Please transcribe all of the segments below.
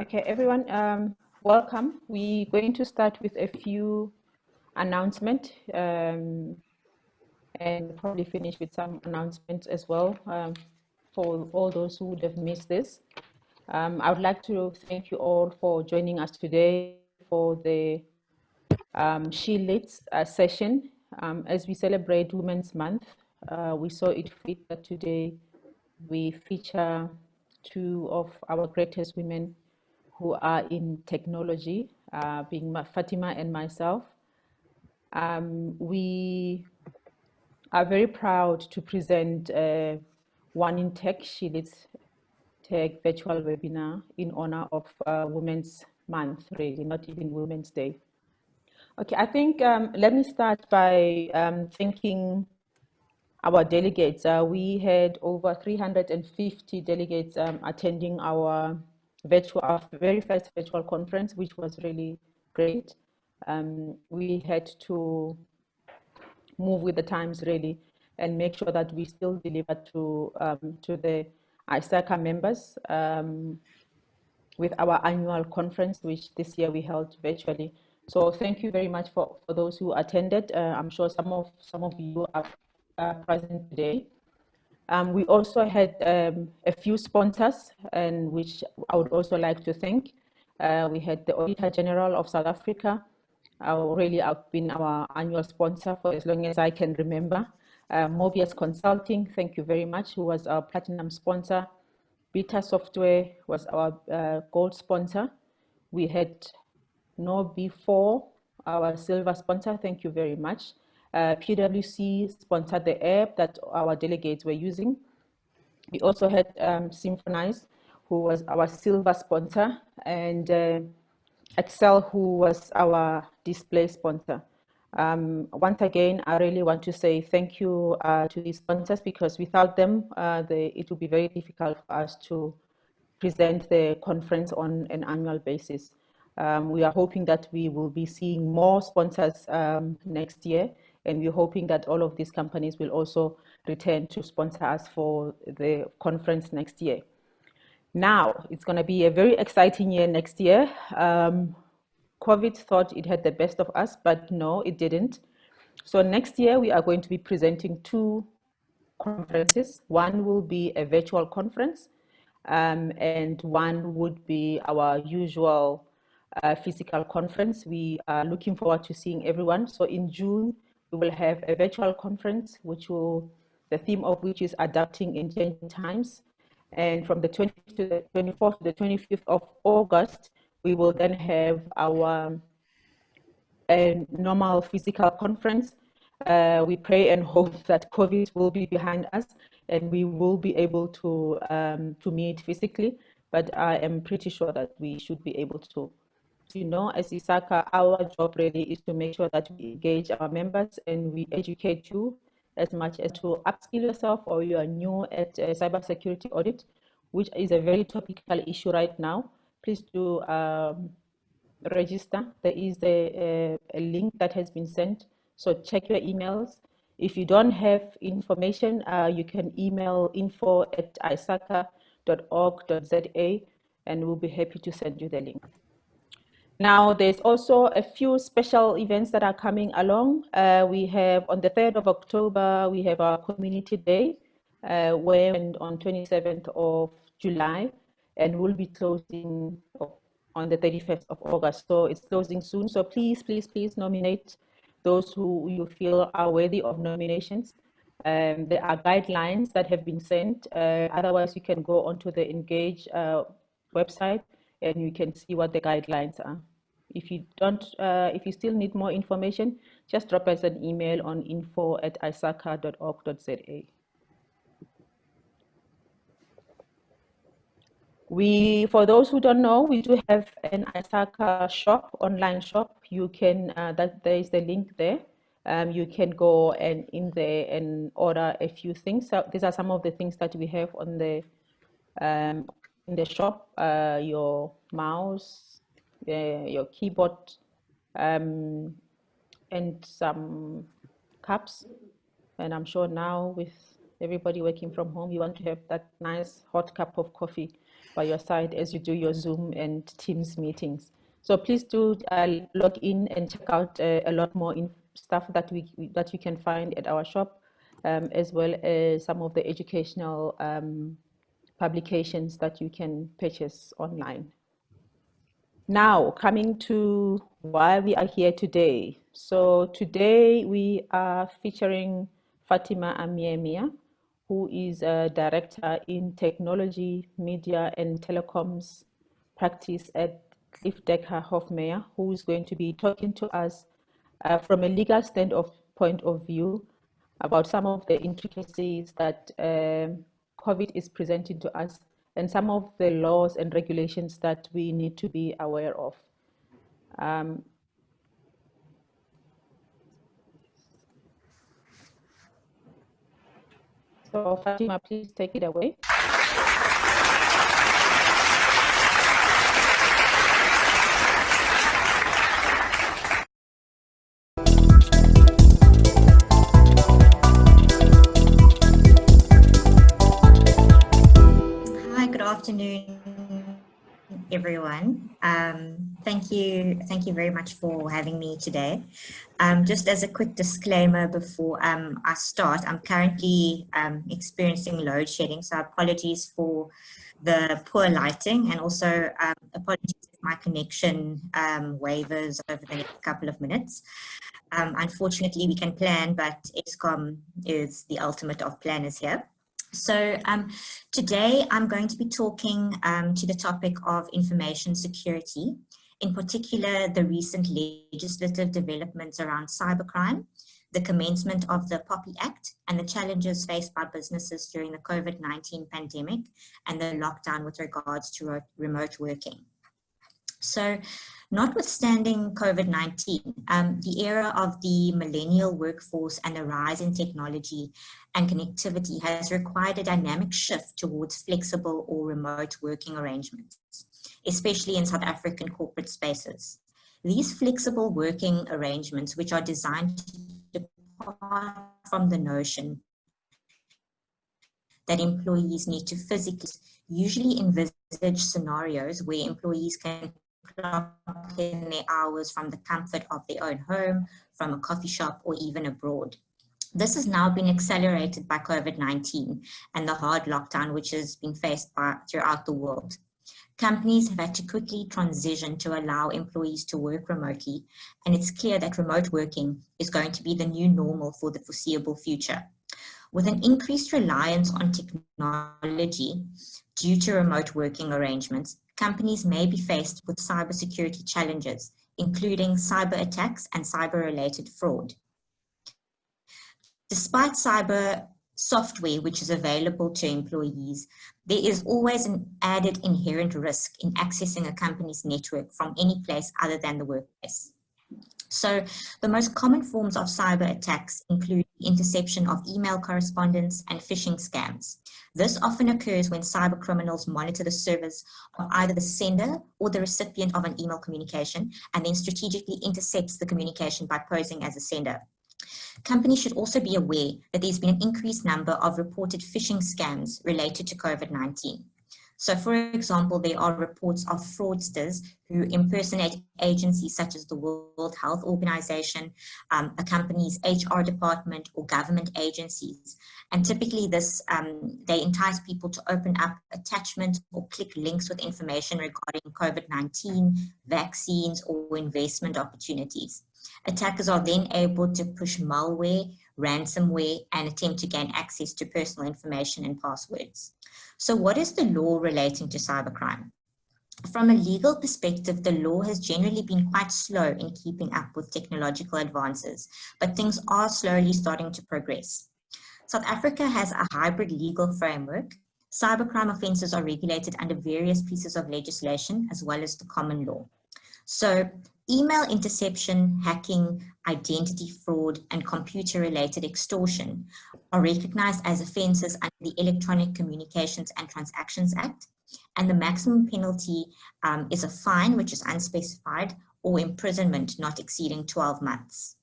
Okay, everyone, welcome. We're going to start with a few announcements and probably finish with some announcements as well for all those who would have missed this. I would like to thank you all for joining us today for the SheLeads session. As we celebrate Women's Month, we saw it fit that today we feature two of our greatest women who are in technology, being Fatima and myself. We are very proud to present OneInTech SheLeadsTech virtual webinar in honor of Women's Month, really, not even Women's Day. Okay, I think let me start by thanking our delegates. We had over 350 delegates attending our very first virtual conference, which was really great. We had to move with the times really and make sure that we still deliver to the ISACA members with our annual conference, which this year we held virtually. So thank you very much for those who attended. I'm sure some of you are present today. We also had a few sponsors, and which I would also like to thank. We had the Auditor General of South Africa. Really, I've been our annual sponsor for as long as I can remember. Mobius Consulting, thank you very much, who was our platinum sponsor. Beta Software was our gold sponsor. We had No.B4, our silver sponsor, thank you very much. PwC sponsored the app that our delegates were using. We also had Symphonize, who was our silver sponsor, and Excel, who was our display sponsor. Once again, I really want to say thank you to these sponsors, because without them, it would be very difficult for us to present the conference on an annual basis. We are hoping that we will be seeing more sponsors next year, and we're hoping that all of these companies will also return to sponsor us for the conference next year. Now, it's going to be a very exciting year next year. COVID thought it had the best of us, but no, it didn't. So next year, we are going to be presenting two conferences. One will be a virtual conference, and one would be our usual physical conference. We are looking forward to seeing everyone. So in June, we will have a virtual conference, the theme of which is adapting in changing times. And from the 20th to the 24th to the 25th of August, we will then have our normal physical conference. We pray and hope that COVID will be behind us and we will be able to meet physically, but I am pretty sure that we should be able to. You know, as ISACA, our job really is to make sure that we engage our members and we educate you as much as to upskill yourself, or you are new at cybersecurity audit, which is a very topical issue right now. Please do register. There is a link that has been sent, so check your emails. If you don't have information, you can email info@isaca.org.za and we'll be happy to send you the link. Now, there's also a few special events that are coming along. We have on the 3rd of October, we have our Community Day, where on 27th of July, and we'll be closing on the 31st of August. So it's closing soon. So please, please, please nominate those who you feel are worthy of nominations. There are guidelines that have been sent. Otherwise, you can go onto the Engage website and you can see what the guidelines are. If you still need more information, just drop us an email on info@isaca.org.za. For those who don't know, we do have an ISACA shop, online shop. You can, there is the link there. You can go in there and order a few things. So these are some of the things that we have on the in the shop: your mouse, your keyboard, and some cups. And I'm sure now with everybody working from home, you want to have that nice hot cup of coffee by your side as you do your Zoom and Teams meetings. So please do log in and check out a lot more stuff that you can find at our shop, as well as some of the educational publications that you can purchase online. Now, coming to why we are here today. So today we are featuring Fatima Ameer-Mia, who is a director in technology, media, and telecoms practice at Cliffe Dekker Hofmeyr, who is going to be talking to us from a legal point of view about some of the intricacies that COVID is presenting to us and some of the laws and regulations that we need to be aware of. So Fatima, please take it away. Hi, good afternoon, everyone. Thank you very much for having me today. Just as a quick disclaimer before I start, I'm currently experiencing load shedding, so apologies for the poor lighting, and also apologies if my connection wavers over the next couple of minutes. Unfortunately, we can plan, but ESCOM is the ultimate of planners here. So today I'm going to be talking to the topic of information security, in particular the recent legislative developments around cybercrime, the commencement of the POPI Act, and the challenges faced by businesses during the COVID-19 pandemic and the lockdown with regards to remote working. So notwithstanding COVID-19, the era of the millennial workforce and the rise in technology and connectivity has required a dynamic shift towards flexible or remote working arrangements, especially in South African corporate spaces. These flexible working arrangements, which are designed to depart from the notion that employees need to physically, usually envisage scenarios where employees can clock in their hours from the comfort of their own home, from a coffee shop, or even abroad. This has now been accelerated by COVID-19 and the hard lockdown which has been faced throughout the world. Companies have had to quickly transition to allow employees to work remotely, and it's clear that remote working is going to be the new normal for the foreseeable future. With an increased reliance on technology due to remote working arrangements, companies may be faced with cybersecurity challenges, including cyber attacks and cyber-related fraud. Despite cyber software which is available to employees, there is always an added inherent risk in accessing a company's network from any place other than the workplace. So the most common forms of cyber attacks include interception of email correspondence and phishing scams. This often occurs when cyber criminals monitor the servers of either the sender or the recipient of an email communication and then strategically intercepts the communication by posing as a sender. Companies should also be aware that there's been an increased number of reported phishing scams related to COVID-19. So, for example, there are reports of fraudsters who impersonate agencies such as the World Health Organization, a company's HR department, or government agencies. And typically they entice people to open up attachments or click links with information regarding COVID-19, vaccines, or investment opportunities. Attackers are then able to push malware, ransomware, and attempt to gain access to personal information and passwords. So what is the law relating to cybercrime? From a legal perspective, the law has generally been quite slow in keeping up with technological advances, but things are slowly starting to progress. South Africa has a hybrid legal framework. Cybercrime offences are regulated under various pieces of legislation as well as the common law. So email interception, hacking, identity fraud, and computer-related extortion are recognized as offences under the Electronic Communications and Transactions Act, and the maximum penalty is a fine, which is unspecified, or imprisonment not exceeding 12 months.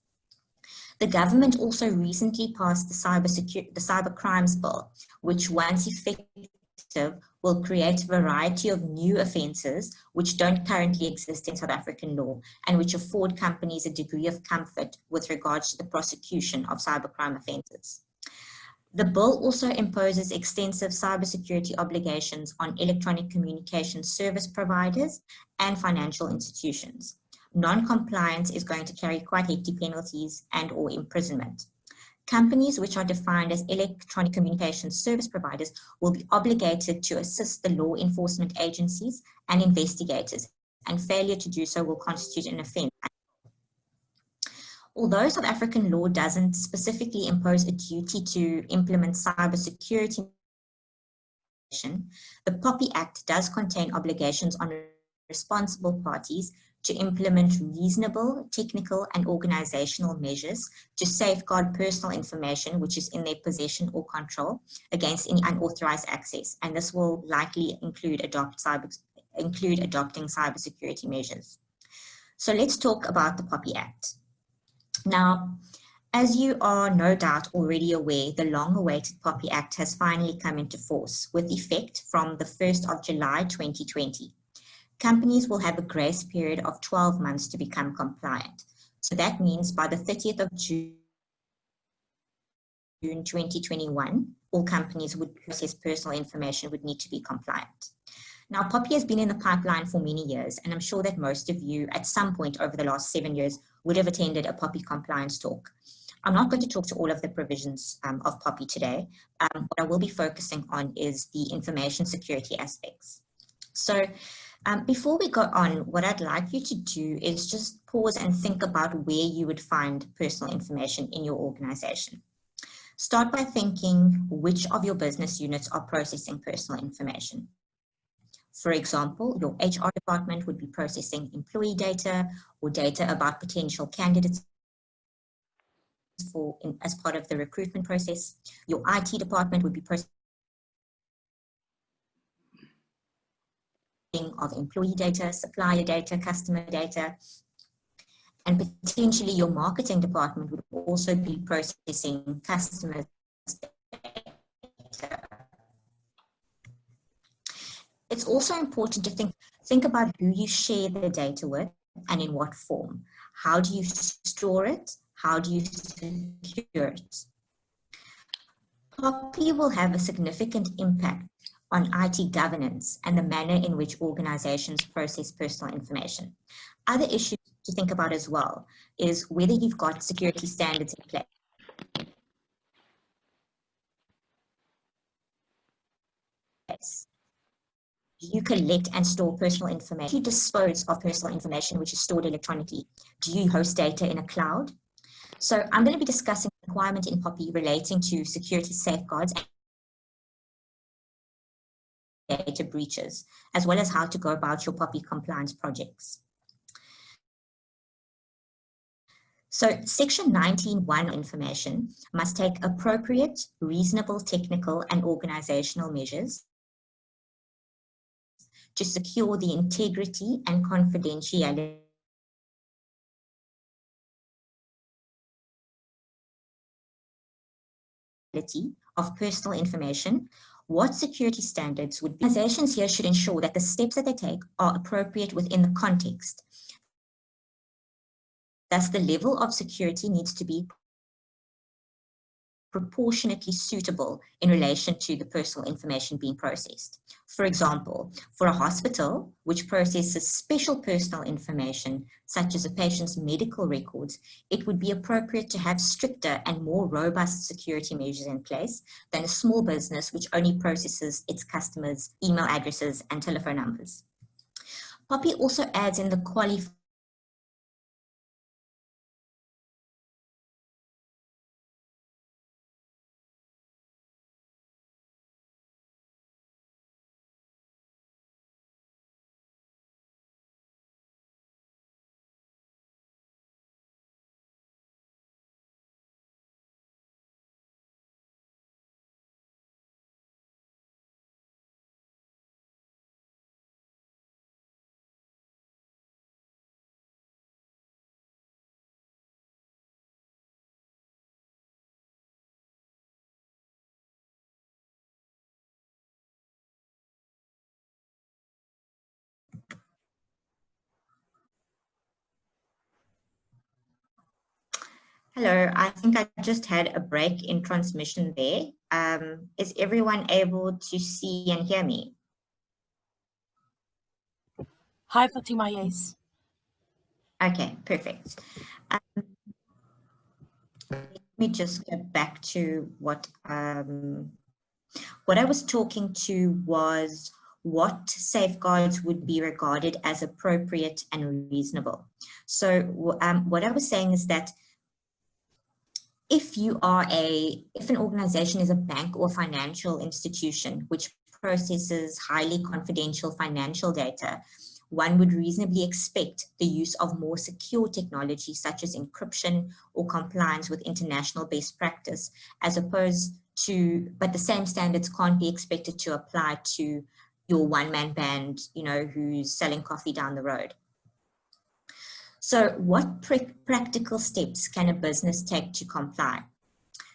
The government also recently passed the Cybercrimes Bill, which once effective will create a variety of new offences which don't currently exist in South African law and which afford companies a degree of comfort with regards to the prosecution of cybercrime offences. The bill also imposes extensive cybersecurity obligations on electronic communication service providers and financial institutions. Non-compliance is going to carry quite hefty penalties and or imprisonment. Companies which are defined as electronic communication service providers will be obligated to assist the law enforcement agencies and investigators, and failure to do so will constitute an offence. Although South African law doesn't specifically impose a duty to implement cybersecurity, the POPI Act does contain obligations on responsible parties to implement reasonable technical and organizational measures to safeguard personal information which is in their possession or control against any unauthorized access, and this will likely include adopting cybersecurity measures. So let's talk about the POPI Act. Now, as you are no doubt already aware, the long-awaited POPI Act has finally come into force with effect from the 1st of July 2020. Companies will have a grace period of 12 months to become compliant. So that means by the 30th of June 2021, all companies would process personal information would need to be compliant. Now, POPI has been in the pipeline for many years, and I'm sure that most of you at some point over the last 7 years would have attended a POPI compliance talk. I'm not going to talk to all of the provisions of POPI today. What I will be focusing on is the information security aspects. So before we go on, what I'd like you to do is just pause and think about where you would find personal information in your organization. Start by thinking which of your business units are processing personal information. For example, your HR department would be processing employee data or data about potential candidates as part of the recruitment process. Your IT department would be processing of employee data, supplier data, customer data, and potentially your marketing department would also be processing customer data. It's also important to think about who you share the data with and in what form. How do you store it? How do you secure it? POPI will have a significant impact on IT governance and the manner in which organizations process personal information. Other issues to think about as well is whether you've got security standards in place. Do you collect and store personal information? Do you dispose of personal information which is stored electronically? Do you host data in a cloud? So I'm going to be discussing the requirement in POPI relating to security safeguards and data breaches, as well as how to go about your POPI compliance projects. So Section 19(1) information must take appropriate, reasonable technical and organizational measures to secure the integrity and confidentiality of personal information. What security standards would be? Organizations here should ensure that the steps that they take are appropriate within the context. Thus, the level of security needs to be proportionately suitable in relation to the personal information being processed. For example, for a hospital which processes special personal information, such as a patient's medical records, it would be appropriate to have stricter and more robust security measures in place than a small business which only processes its customers' email addresses and telephone numbers. POPI also adds in the qualified Hello, I think I just had a break in transmission there. Is everyone able to see and hear me? Hi, Fatima, yes. Okay, perfect. Let me just get back to what I was talking to was what safeguards would be regarded as appropriate and reasonable. So what I was saying is that if an organization is a bank or financial institution which processes highly confidential financial data, one would reasonably expect the use of more secure technology such as encryption or compliance with international best practice, as opposed to, but the same standards can't be expected to apply to your one-man band, who's selling coffee down the road. So what practical steps can a business take to comply?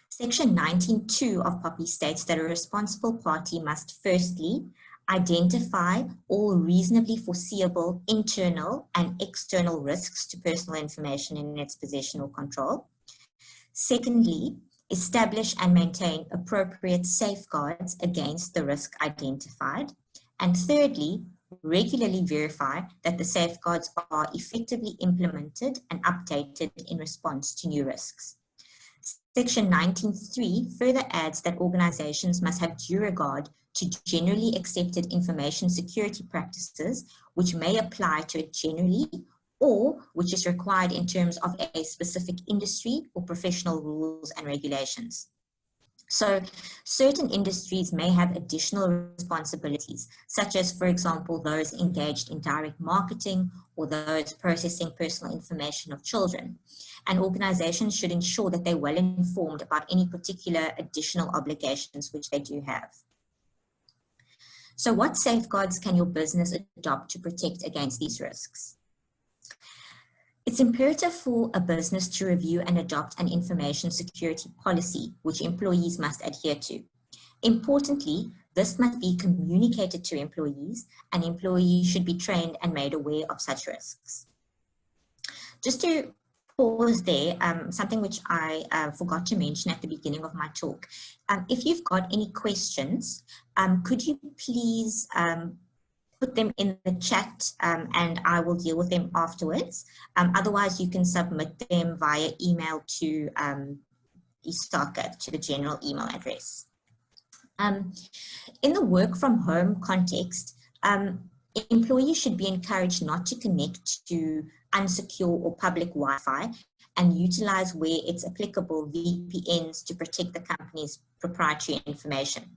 Section 19.2 of POPI states that a responsible party must firstly identify all reasonably foreseeable internal and external risks to personal information in its possession or control. Secondly, establish and maintain appropriate safeguards against the risk identified. And thirdly, regularly verify that the safeguards are effectively implemented and updated in response to new risks. Section 19.3 further adds that organizations must have due regard to generally accepted information security practices, which may apply to it generally or which is required in terms of a specific industry or professional rules and regulations. So certain industries may have additional responsibilities, such as, for example, those engaged in direct marketing or those processing personal information of children. And organizations should ensure that they're well informed about any particular additional obligations which they do have. So what safeguards can your business adopt to protect against these risks? It's imperative for a business to review and adopt an information security policy, which employees must adhere to. Importantly, this must be communicated to employees, and employees should be trained and made aware of such risks. Just to pause there, something which I forgot to mention at the beginning of my talk. If you've got any questions, could you please put them in the chat and I will deal with them afterwards. Otherwise, you can submit them via email to ISACA, to the general email address. In the work from home context, employees should be encouraged not to connect to unsecure or public Wi-Fi and utilize, where it's applicable, VPNs to protect the company's proprietary information.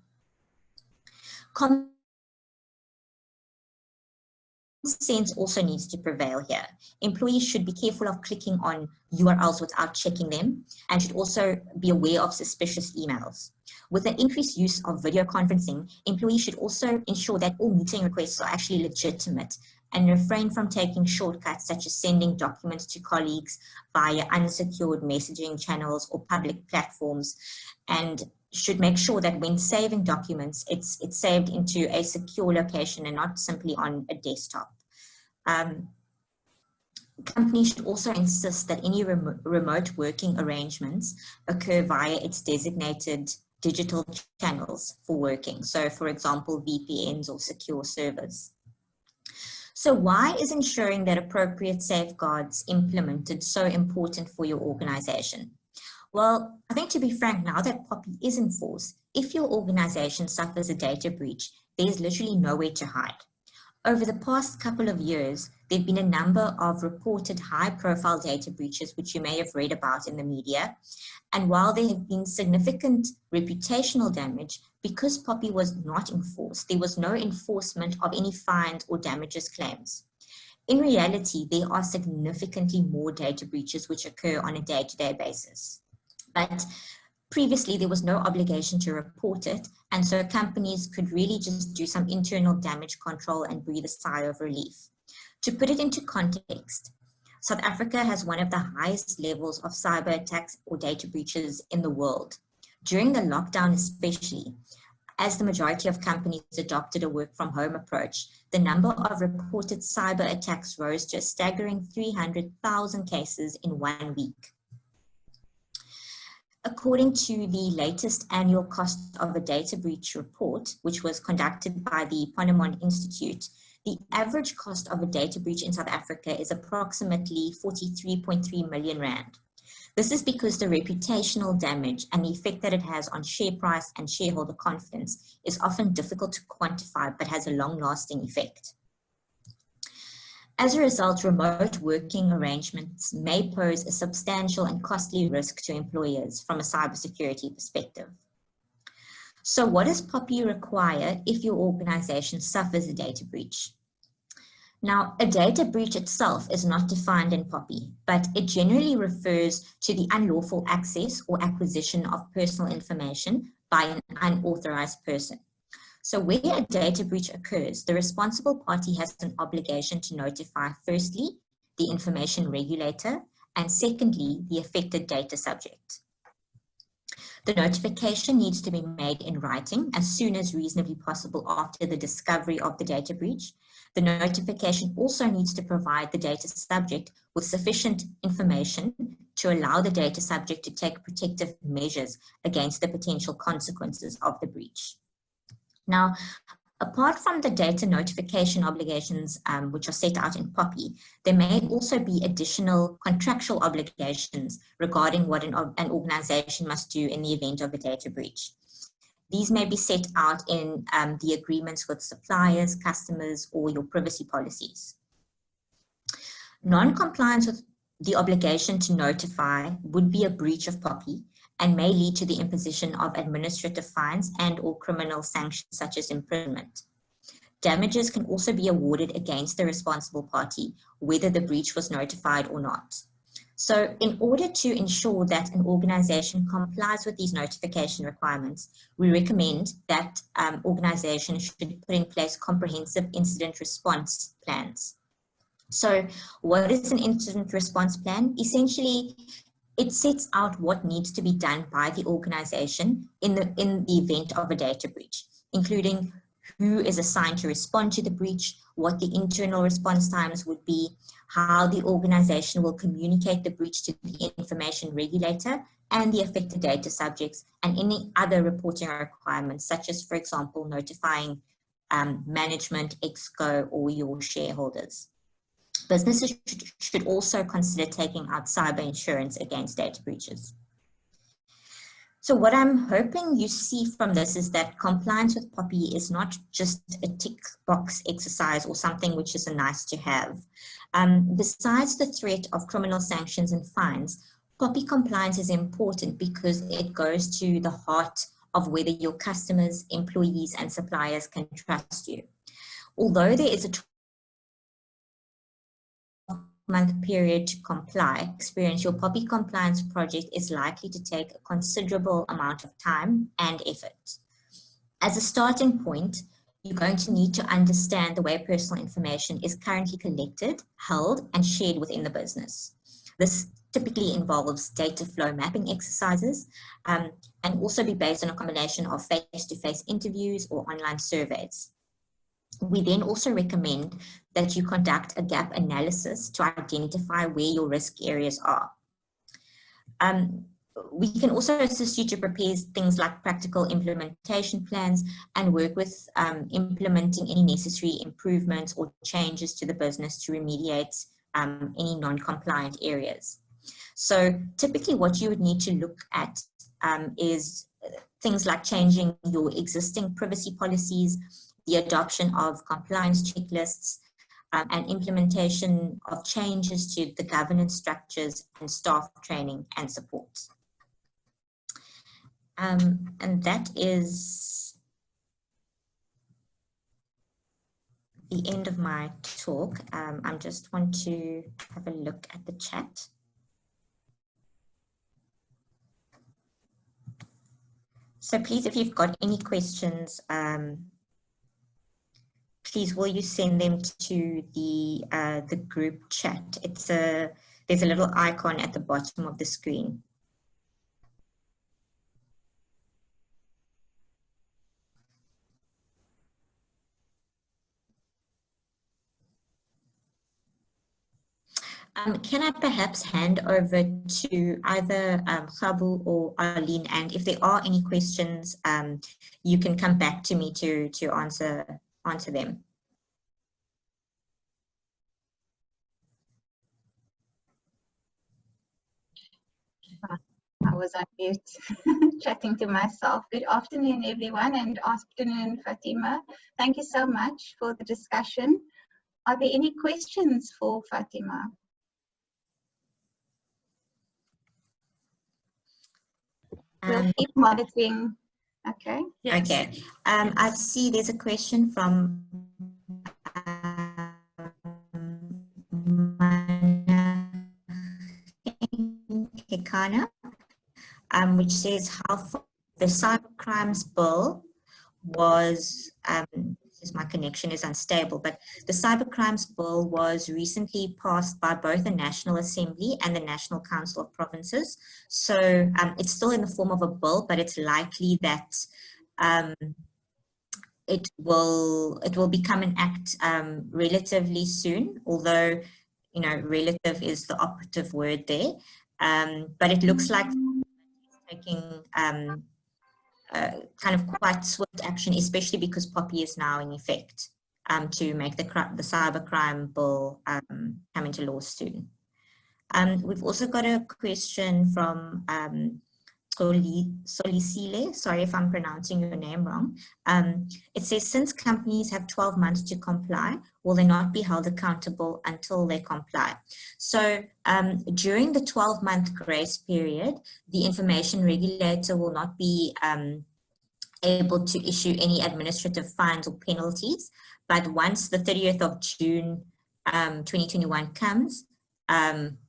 Common sense also needs to prevail here. Employees should be careful of clicking on URLs without checking them, and should also be aware of suspicious emails. With the increased use of video conferencing, employees should also ensure that all meeting requests are actually legitimate and refrain from taking shortcuts such as sending documents to colleagues via unsecured messaging channels or public platforms, and should make sure that when saving documents, it's saved into a secure location and not simply on a desktop. Companies should also insist that any remote working arrangements occur via its designated digital channels for working. So, for example, VPNs or secure servers. So why is ensuring that appropriate safeguards implemented so important for your organization? Well, I think, to be frank, now that POPI is in force, if your organization suffers a data breach, there's literally nowhere to hide. Over the past couple of years, there have been a number of reported high-profile data breaches, which you may have read about in the media. And while there have been significant reputational damage, because POPI was not enforced, there was no enforcement of any fines or damages claims. In reality, there are significantly more data breaches which occur on a day-to-day basis. But previously, there was no obligation to report it, and so companies could really just do some internal damage control and breathe a sigh of relief. To put it into context, South Africa has one of the highest levels of cyber attacks or data breaches in the world. During the lockdown especially, as the majority of companies adopted a work-from-home approach, the number of reported cyber attacks rose to a staggering 300,000 cases in 1 week. According to the latest annual cost of a data breach report, which was conducted by the Ponemon Institute, the average cost of a data breach in South Africa is approximately 43.3 million rand. This is because the reputational damage and the effect that it has on share price and shareholder confidence is often difficult to quantify, but has a long-lasting effect. As a result, remote working arrangements may pose a substantial and costly risk to employers from a cybersecurity perspective. So what does POPI require if your organization suffers a data breach? Now, a data breach itself is not defined in POPI, but it generally refers to the unlawful access or acquisition of personal information by an unauthorized person. So where a data breach occurs, the responsible party has an obligation to notify, firstly, the information regulator, and secondly, the affected data subject. The notification needs to be made in writing as soon as reasonably possible after the discovery of the data breach. The notification also needs to provide the data subject with sufficient information to allow the data subject to take protective measures against the potential consequences of the breach. Now, apart from the data notification obligations, which are set out in POPI, there may also be additional contractual obligations regarding what an organization must do in the event of a data breach. These may be set out in the agreements with suppliers, customers, or your privacy policies. Non-compliance with the obligation to notify would be a breach of POPI and may lead to the imposition of administrative fines and/or criminal sanctions such as imprisonment. Damages can also be awarded against the responsible party, whether the breach was notified or not. So in order to ensure that an organization complies with these notification requirements, we recommend that organizations should put in place comprehensive incident response plans. So what is an incident response plan? Essentially, it sets out what needs to be done by the organization in the event of a data breach, including who is assigned to respond to the breach, what the internal response times would be, how the organization will communicate the breach to the information regulator and the affected data subjects, and any other reporting requirements, such as, for example, notifying management, ExCo, or your shareholders. Businesses should also consider taking out cyber insurance against data breaches. So what I'm hoping you see from this is that compliance with POPI is not just a tick box exercise or something which is a nice to have. Besides the threat of criminal sanctions and fines, POPI compliance is important because it goes to the heart of whether your customers, employees, and suppliers can trust you. Although there is a 12-month period to comply, your POPI compliance project is likely to take a considerable amount of time and effort. As a starting point, you're going to need to understand the way personal information is currently collected, held, and shared within the business. This typically involves data flow mapping exercises and also be based on a combination of face-to-face interviews or online surveys. We then also recommend that you conduct a gap analysis to identify where your risk areas are. We can also assist you to prepare things like practical implementation plans and work with implementing any necessary improvements or changes to the business to remediate any non-compliant areas. So typically what you would need to look at is things like changing your existing privacy policies, the adoption of compliance checklists, and implementation of changes to the governance structures and staff training and support. And that is the end of my talk. I just want to have a look at the chat. So please, if you've got any questions, please will you send them to the group chat. There's a little icon at the bottom of the screen. Can I perhaps hand over to either Kgabo or Arlene, and if there are any questions, you can come back to me to answer them. I was on mute, chatting to myself. Good afternoon, everyone, and afternoon, Fatima. Thank you so much for the discussion. Are there any questions for Fatima? We'll keep monitoring. Okay. Yes. Okay. I see there's a question from Kekana, which says how far the cybercrimes bill was, my connection is unstable, but the cybercrimes bill was recently passed by both the National Assembly and the National Council of Provinces. So it's still in the form of a bill, but it's likely that it will become an act relatively soon, although, you know, relative is the operative word there. But it looks like taking kind of quite swift action, especially because POPI is now in effect, to make the cybercrime bill come into law soon. We've also got a question from Solisile, sorry if I'm pronouncing your name wrong. It says, since companies have 12 months to comply, will they not be held accountable until they comply? So during the 12-month grace period, the information regulator will not be able to issue any administrative fines or penalties. But once the 30th of June 2021 comes,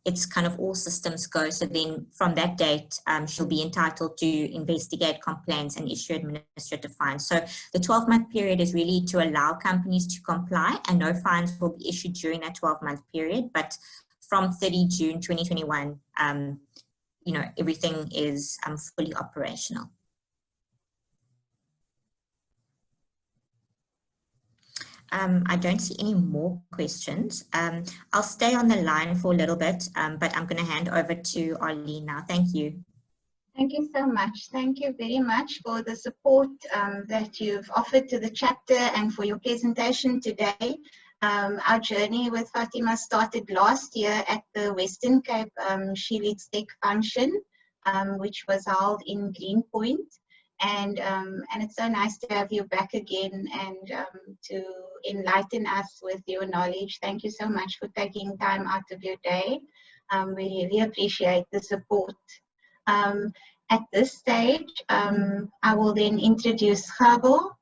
it's kind of all systems go. So then from that date, she'll be entitled to investigate complaints and issue administrative fines. So the 12-month period is really to allow companies to comply, and no fines will be issued during that 12-month period. But from 30 June 2021, you know, everything is fully operational. I don't see any more questions. I'll stay on the line for a little bit, but I'm going to hand over to Arlene now. Thank you. Thank you so much. Thank you very much for the support that you've offered to the chapter and for your presentation today. Our journey with Fatima started last year at the Western Cape SheLeadsTech function, which was held in Greenpoint. And it's so nice to have you back again and to enlighten us with your knowledge. Thank you so much for taking time out of your day. We really appreciate the support. At this stage, I will then introduce Kgabo,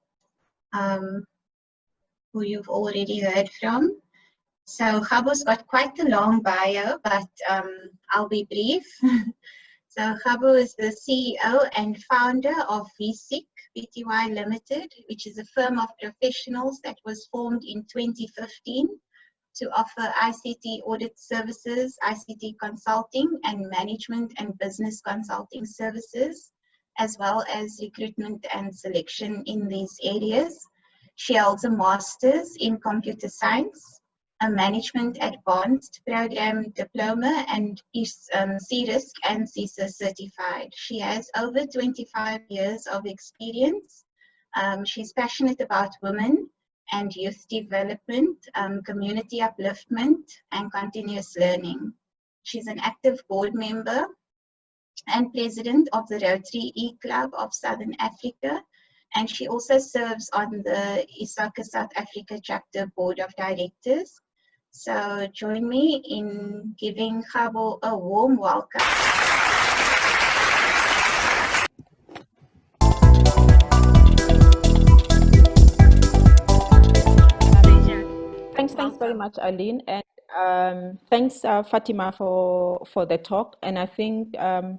who you've already heard from. So Kgabo's got quite a long bio, but I'll be brief. So Kgabo is the CEO and founder of V-SIC Pty Limited, which is a firm of professionals that was formed in 2015 to offer ICT audit services, ICT consulting, and management and business consulting services, as well as recruitment and selection in these areas. She holds a master's in computer science, a management advanced program diploma, and is C-Risk and CISA certified. She has over 25 years of experience. She's passionate about women and youth development, community upliftment, and continuous learning. She's an active board member and president of the Rotary E-Club of Southern Africa, and she also serves on the ISACA South Africa chapter board of directors. So join me in giving Kgabo a warm welcome. Thanks very much, Arlene, and thanks, Fatima, for the talk. And I think I'm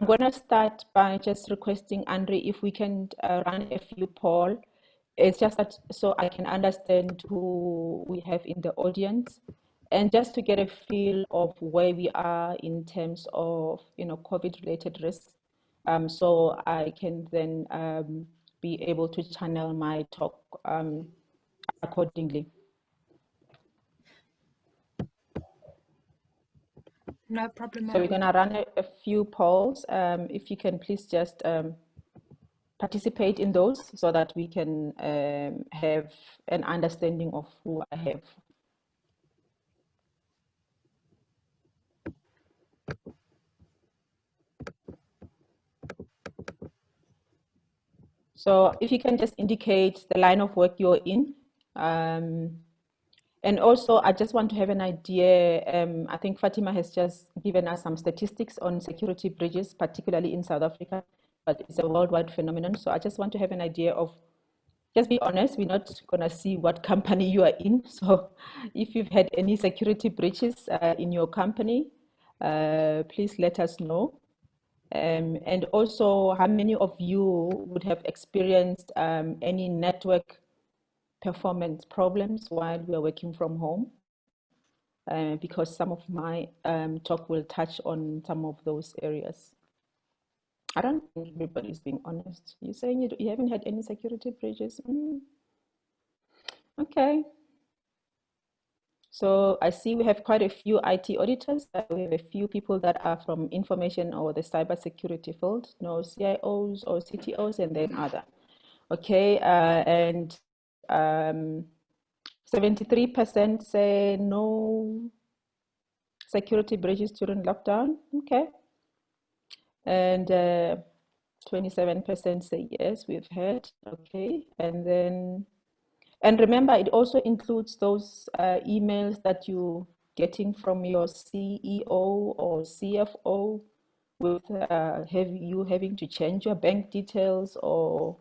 going to start by just requesting Andre if we can run a few polls. It's just that so I can understand who we have in the audience, and just to get a feel of where we are in terms of, you know, COVID-related risks, so I can then be able to channel my talk accordingly. No problem. So we're going to run a few polls. If you can please just participate in those so that we can have an understanding of who I have. So if you can just indicate the line of work you're in. And also, I just want to have an idea. I think Fatima has just given us some statistics on security breaches, particularly in South Africa, but it's a worldwide phenomenon. So I just want to have an idea of, just be honest, we're not going to see what company you are in. So if you've had any security breaches in your company, please let us know. And also, how many of you would have experienced any network performance problems while we are working from home? Because some of my talk will touch on some of those areas. I don't think everybody's being honest. You're saying you haven't had any security breaches? Okay. So I see we have quite a few IT auditors. We have a few people that are from information or the cybersecurity field, no CIOs or CTOs, and then other. Okay, and 73% say no security breaches during lockdown. Okay, and 27% say yes, we've had. Okay, and then, and remember, it also includes those emails that you're getting from your CEO or CFO with you having to change your bank details, or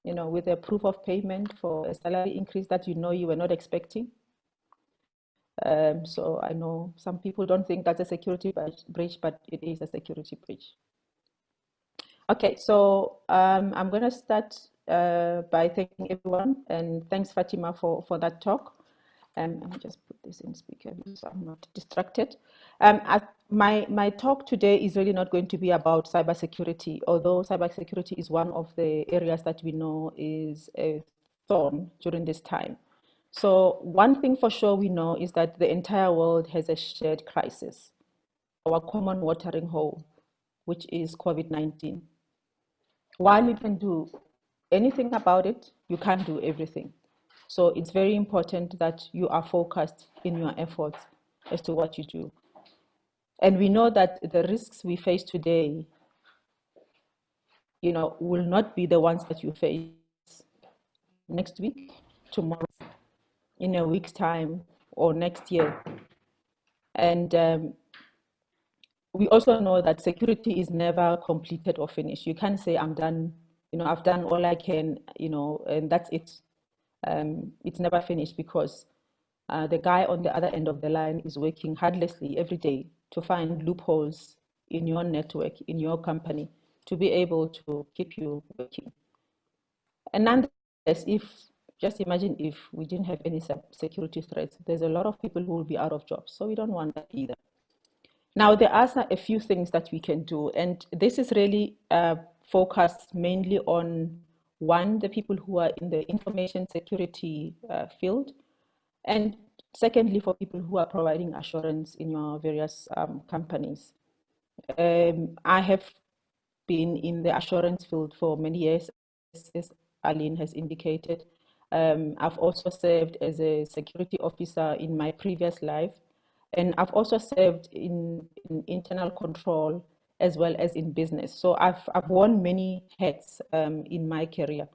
with a proof of payment for a salary increase that you were not expecting. So I know some people don't think that's a security breach, but it is a security breach. Okay, so I'm going to start by thanking everyone, and thanks Fatima for that talk. Let me just put this in speaker so I'm not distracted. My talk today is really not going to be about cybersecurity, although cybersecurity is one of the areas that we know is a thorn during this time. So one thing for sure we know is that the entire world has a shared crisis, our common watering hole, which is COVID-19. While you can do anything about it, you can't do everything. So it's very important that you are focused in your efforts as to what you do. And we know that the risks we face today, will not be the ones that you face next week, tomorrow, in a week's time, or next year. And we also know that security is never completed or finished. You can't say, I'm done, I've done all I can, and that's it. It's never finished, because the guy on the other end of the line is working tirelessly every day to find loopholes in your network, in your company, to be able to keep you working. And nonetheless, just imagine if we didn't have any security threats, there's a lot of people who will be out of jobs. So we don't want that either. Now, there are a few things that we can do, and this is really focused mainly on, one, the people who are in the information security field, and secondly, for people who are providing assurance in your various companies. I have been in the assurance field for many years, as Aline has indicated. I've also served as a security officer in my previous life. And I've also served in internal control as well as in business. So I've worn many hats in my career.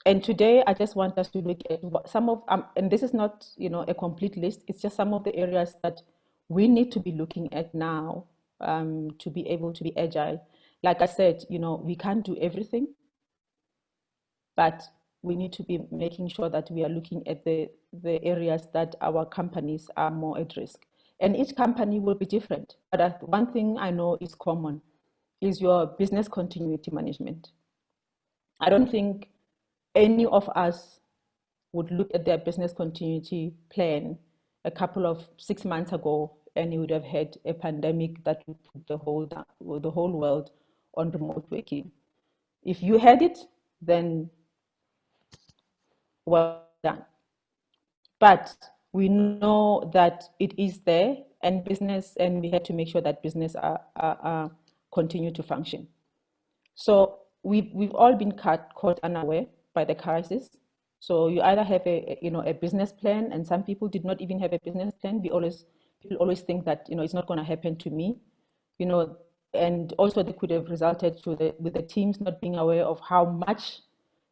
And today I just want us to look at some of, and this is not, a complete list. It's just some of the areas that we need to be looking at now to be able to be agile. Like I said, we can't do everything, but we need to be making sure that we are looking at the areas that our companies are more at risk. And each company will be different. But one thing I know is common is your business continuity management. I don't think any of us would look at their business continuity plan a couple of 6 months ago, and you would have had a pandemic that would put the whole world on remote working. If you had it, then well done. But we know that it is there, and we had to make sure that business continue to function. So we've all been caught unaware by the crisis. So you either have a business plan, and some people did not even have a business plan. People always think that it's not going to happen to me, and also they could have resulted with the teams not being aware of how much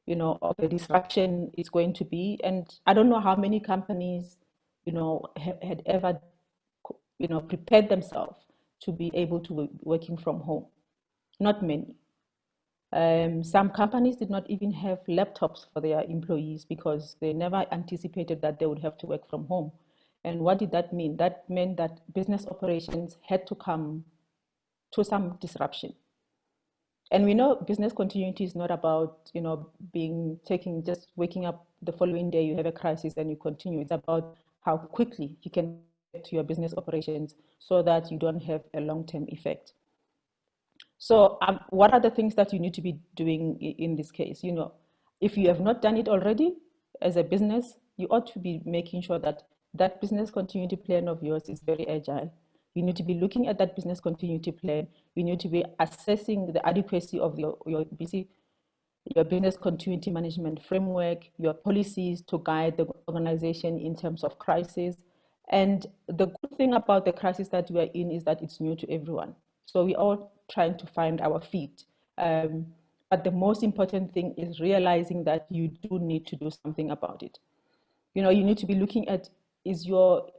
of a disruption it's going to be. And I don't know how many companies had ever prepared themselves to be able to working from home. Not many. Some companies did not even have laptops for their employees because they never anticipated that they would have to work from home. And what did that mean? That meant that business operations had to come to some disruption. And we know business continuity is not about, just waking up the following day, you have a crisis and you continue. It's about how quickly you can get to your business operations so that you don't have a long-term effect. So what are the things that you need to be doing in this case? If you have not done it already as a business, you ought to be making sure that that business continuity plan of yours is very agile. You need to be looking at that business continuity plan. You need to be assessing the adequacy of your business continuity management framework, your policies to guide the organization in terms of crisis. And the good thing about the crisis that we are in is that it's new to everyone. So we're all trying to find our feet. But the most important thing is realizing that you do need to do something about it. You need to be looking at, is your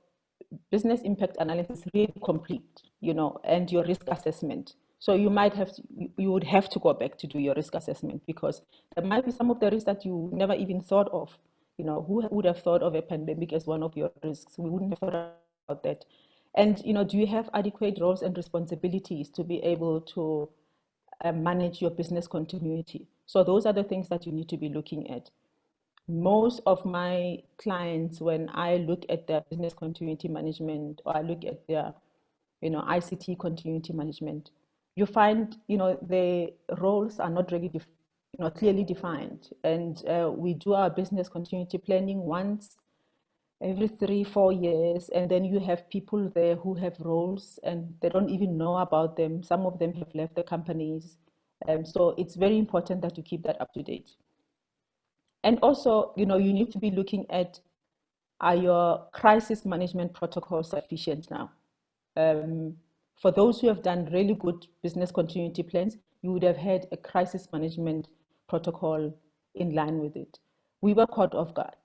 business impact analysis really complete, and your risk assessment. So you would have to go back to do your risk assessment, because there might be some of the risks that you never even thought of. Who would have thought of a pandemic as one of your risks? We wouldn't have thought about that. And, do you have adequate roles and responsibilities to be able to manage your business continuity? So those are the things that you need to be looking at. Most of my clients, when I look at their business continuity management, or I look at their, ICT continuity management, you find, the roles are not really clearly defined. And we do our business continuity planning once every 3-4 years, and then you have people there who have roles and they don't even know about them. Some of them have left the companies. So it's very important that you keep that up to date. And also, you need to be looking at, are your crisis management protocols sufficient now? For those who have done really good business continuity plans, you would have had a crisis management protocol in line with it. We were caught off guard.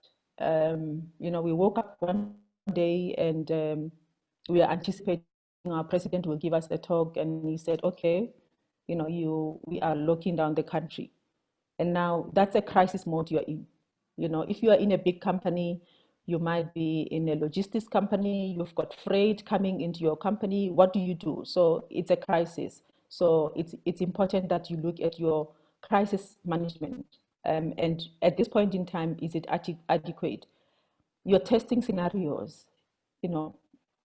We woke up one day and we are anticipating our president will give us a talk, and he said, okay, we are locking down the country. And now that's a crisis mode you're in. If you are in a big company, you might be in a logistics company, you've got freight coming into your company. What do you do? So it's a crisis. So it's important that you look at your crisis management. And at this point in time, is it adequate? Your testing scenarios, no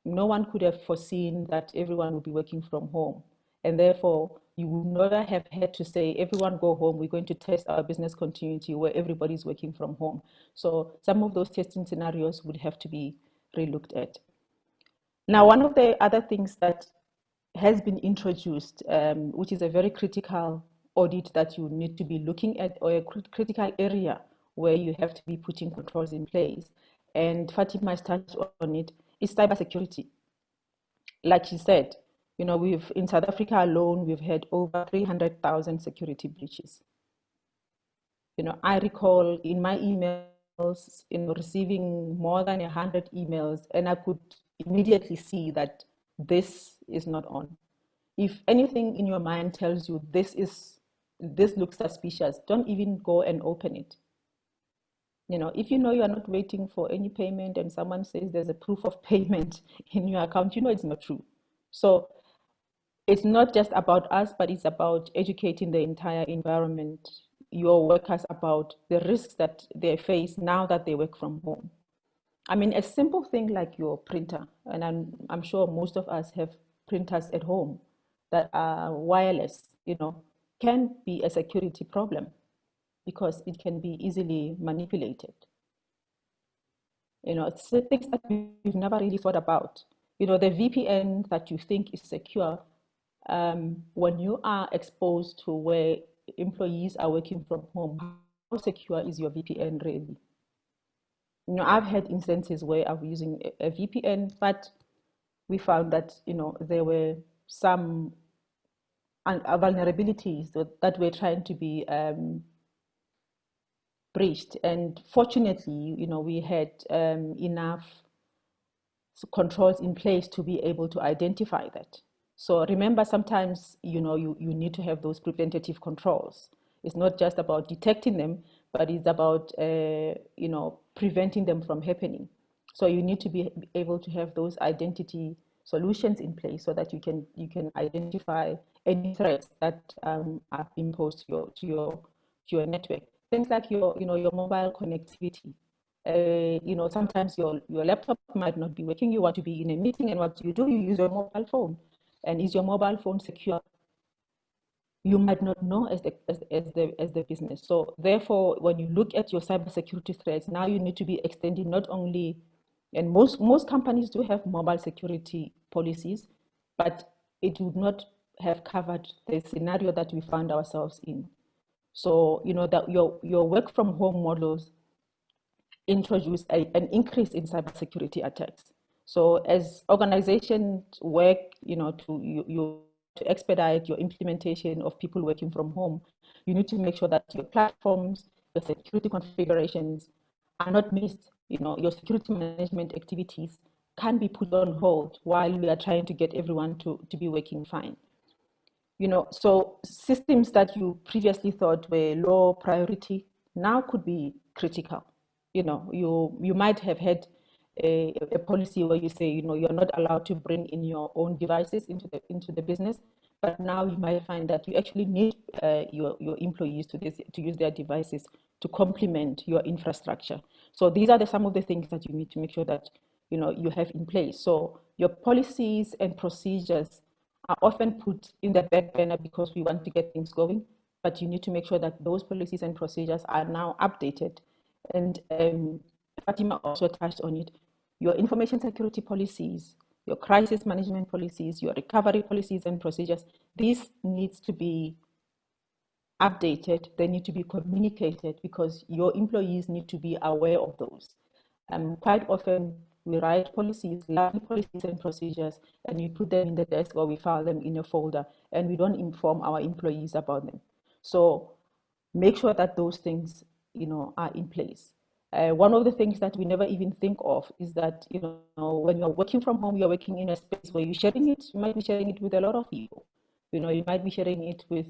one could have foreseen that everyone would be working from home. And therefore, you would never have had to say, everyone go home, we're going to test our business continuity where everybody's working from home. So some of those testing scenarios would have to be relooked at. Now, one of the other things that has been introduced, which is a very critical audit that you need to be looking at, or a critical area where you have to be putting controls in place, and Fatima has touched on it, is cybersecurity. Like she said, in South Africa alone, we've had over 300,000 security breaches. I recall in my emails, receiving more than 100 emails, and I could immediately see that this is not on. If anything in your mind tells you this looks suspicious, don't even go and open it. If you are not waiting for any payment and someone says there's a proof of payment in your account, it's not true. So it's not just about us, but it's about educating the entire environment, your workers, about the risks that they face now that they work from home. I mean, a simple thing like your printer, and I'm sure most of us have printers at home that are wireless, can be a security problem because it can be easily manipulated. It's things that we've never really thought about. the VPN that you think is secure, when you are exposed to where employees are working from home, how secure is your VPN really? I've had instances where I was using a VPN, but we found that, there were some vulnerabilities that were trying to be breached. And fortunately, we had enough controls in place to be able to identify that. So remember, sometimes, you need to have those preventative controls. It's not just about detecting them, but it's about, preventing them from happening. So you need to be able to have those identity solutions in place so that you can identify any threats that are imposed to your network. Things like your mobile connectivity. Sometimes your laptop might not be working. You want to be in a meeting, and what do? You use your mobile phone. And is your mobile phone secure? You might not know as the business. So therefore, when you look at your cybersecurity threats, now you need to be extending not only, and most companies do have mobile security policies, but it would not have covered the scenario that we found ourselves in. So that your work from home models introduce an increase in cybersecurity attacks. So as organizations work, to expedite your implementation of people working from home, you need to make sure that your platforms, your security configurations are not missed. Your security management activities can be put on hold while we are trying to get everyone to be working fine. So systems that you previously thought were low priority now could be critical. You might have had a policy where you say, you're not allowed to bring in your own devices into the business, but now you might find that you actually need your employees to use their devices to complement your infrastructure. So these are some of the things that you need to make sure that you have in place. So your policies and procedures are often put in the back burner because we want to get things going, but you need to make sure that those policies and procedures are now updated. And Fatima also touched on it. Your information security policies, your crisis management policies, your recovery policies and procedures, these needs to be updated. They need to be communicated because your employees need to be aware of those. Quite often we write policies, lovely policies and procedures, and we put them in the desk or we file them in a folder, and we don't inform our employees about them. So make sure that those things, are in place. One of the things that we never even think of is that, when you're working from home, you're working in a space where you're sharing it. You might be sharing it with a lot of people. You might be sharing it with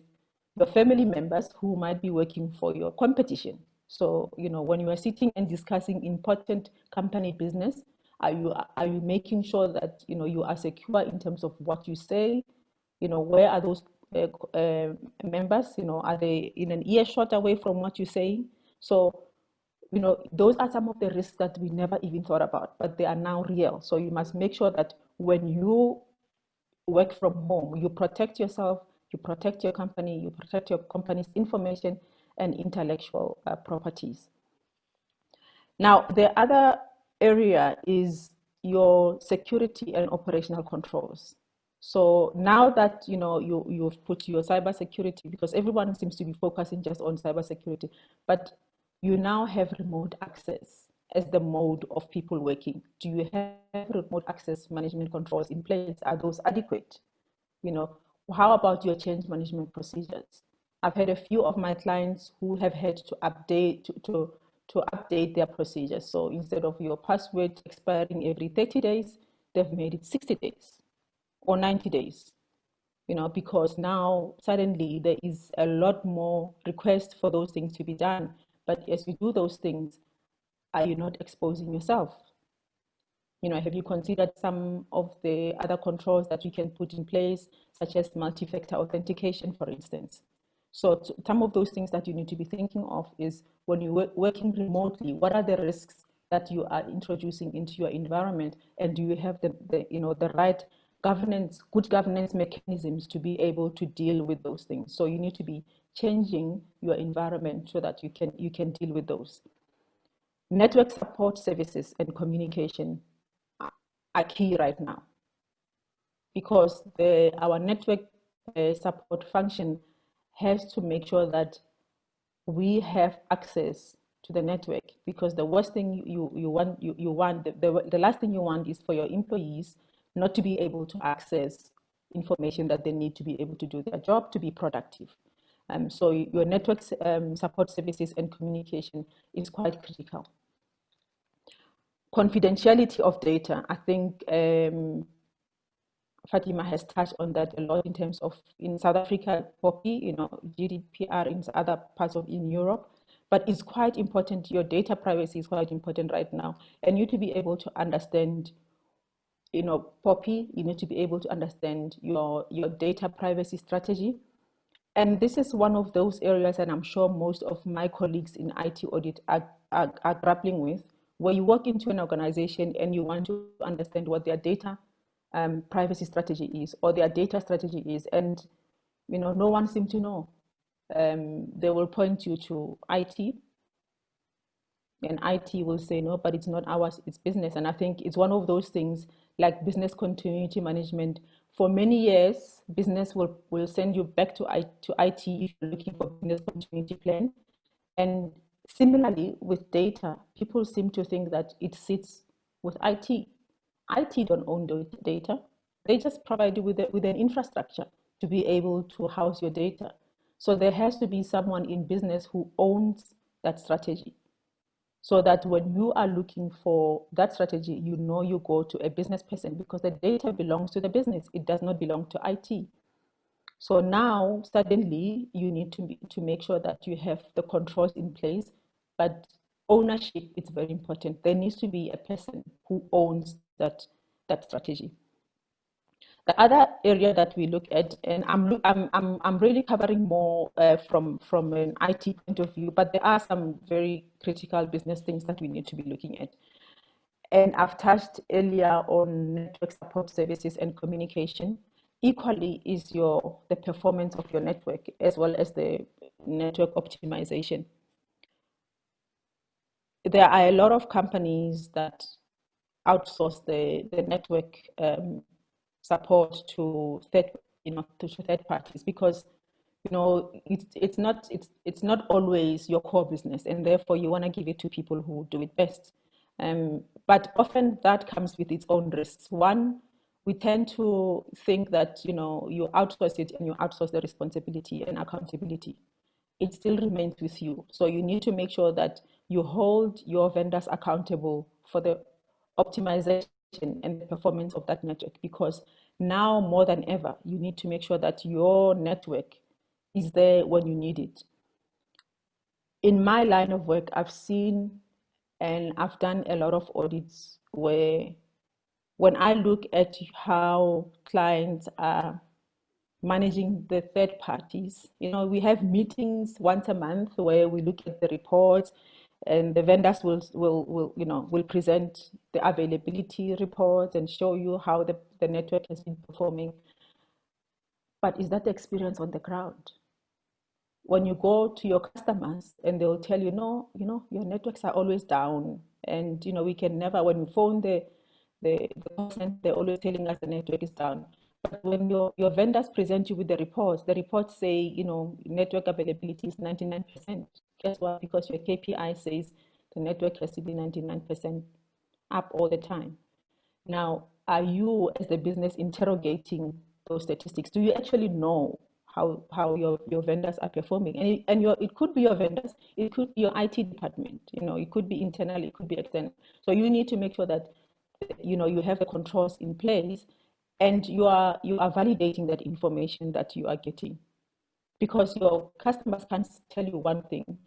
your family members who might be working for your competition. So, when you are sitting and discussing important company business, are you making sure that, you are secure in terms of what you say? Where are those members? Are they in an earshot away from what you're saying? So, those are some of the risks that we never even thought about, but they are now real. So you must make sure that when you work from home, you protect yourself, you protect your company, you protect your company's information and intellectual properties. Now, the other area is your security and operational controls. So now that you've put your cybersecurity, because everyone seems to be focusing just on cybersecurity, but you now have remote access as the mode of people working. Do you have remote access management controls in place? Are those adequate? How about your change management procedures? I've had a few of my clients who have had to update to update their procedures. So instead of your password expiring every 30 days, they've made it 60 days or 90 days. Because now suddenly there is a lot more request for those things to be done. But as you do those things, are you not exposing yourself? Have you considered some of the other controls that you can put in place, such as multi-factor authentication, for instance? So some of those things that you need to be thinking of is when you're working remotely, what are the risks that you are introducing into your environment? And do you have the right governance, good governance mechanisms to be able to deal with those things? So you need to be changing your environment so that you can deal with those. Network support services and communication are key right now. because our network support function has to make sure that we have access to the network, because the worst thing the last thing you want is for your employees not to be able to access information that they need to be able to do their job, to be productive. So your network support services and communication is quite critical. Confidentiality of data, I think Fatima has touched on that a lot in terms of, in South Africa, POPI, GDPR in other parts of in Europe, but it's quite important. Your data privacy is quite important right now, and you to be able to understand, POPI, you need to be able to understand your data privacy strategy. And this is one of those areas, and I'm sure most of my colleagues in IT audit are grappling with, where you walk into an organization and you want to understand what their data privacy strategy is, or their data strategy is, and no one seems to know. They will point you to IT, and IT will say, no, but it's not ours, it's business. And I think it's one of those things, like business continuity management. For many years, business will send you back to IT if you're looking for business continuity plan. And similarly with data, people seem to think that it sits with IT. IT don't own the data. They just provide you with an infrastructure to be able to house your data. So there has to be someone in business who owns that strategy, so that when you are looking for that strategy, you go to a business person, because the data belongs to the business. It does not belong to IT. So now suddenly you need to make sure that you have the controls in place, but ownership is very important. There needs to be a person who owns that strategy. The other area that we look at, and I'm really covering more from an IT point of view, but there are some very critical business things that we need to be looking at. And I've touched earlier on network support services and communication. Equally is the performance of your network, as well as the network optimization. There are a lot of companies that outsource the network support to third parties, because it's not always your core business, and therefore you want to give it to people who do it best. But often that comes with its own risks. One, we tend to think that you outsource it and you outsource the responsibility and accountability. It still remains with you. So you need to make sure that you hold your vendors accountable for the optimization and the performance of that network, because now more than ever, you need to make sure that your network is there when you need it. In my line of work, I've seen and I've done a lot of audits where, when I look at how clients are managing the third parties, we have meetings once a month where we look at the reports, and the vendors will present the availability reports and show you how the network has been performing. But is that the experience on the ground? When you go to your customers and they'll tell you, no, your networks are always down, and we can never, when we phone the person, they're always telling us the network is down. But when your vendors present you with the reports say, network availability is 99%. Guess what? Because your KPI says the network has to be 99% up all the time. Now, are you, as the business, interrogating those statistics? Do you actually know how your vendors are performing? And it could be your vendors, it could be your IT department, it could be internal, it could be external. So you need to make sure that you have the controls in place, and you are validating that information that you are getting, because your customers can't tell you one thing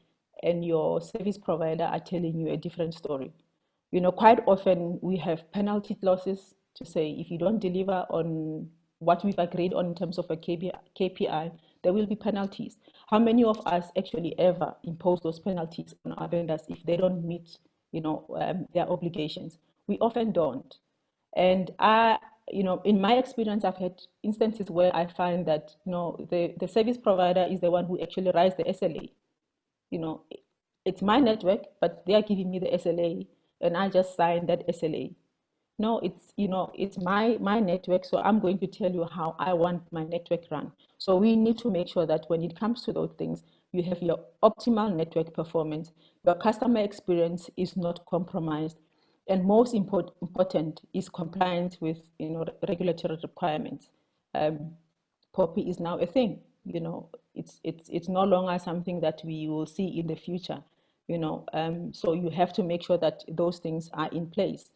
and your service provider are telling you a different story. Quite often we have penalty clauses to say, if you don't deliver on what we've agreed on in terms of a KPI, there will be penalties. How many of us actually ever impose those penalties on our vendors if they don't meet their obligations? We often don't. And in my experience, I've had instances where I find that the service provider is the one who actually writes the SLA. It's my network, but they are giving me the SLA, and I just sign that SLA. No, it's, it's my network, so I'm going to tell you how I want my network run. So we need to make sure that when it comes to those things, you have your optimal network performance, your customer experience is not compromised, and most important is compliance with, regulatory requirements. POPI is now a thing. It's no longer something that we will see in the future. So you have to make sure that those things are in place.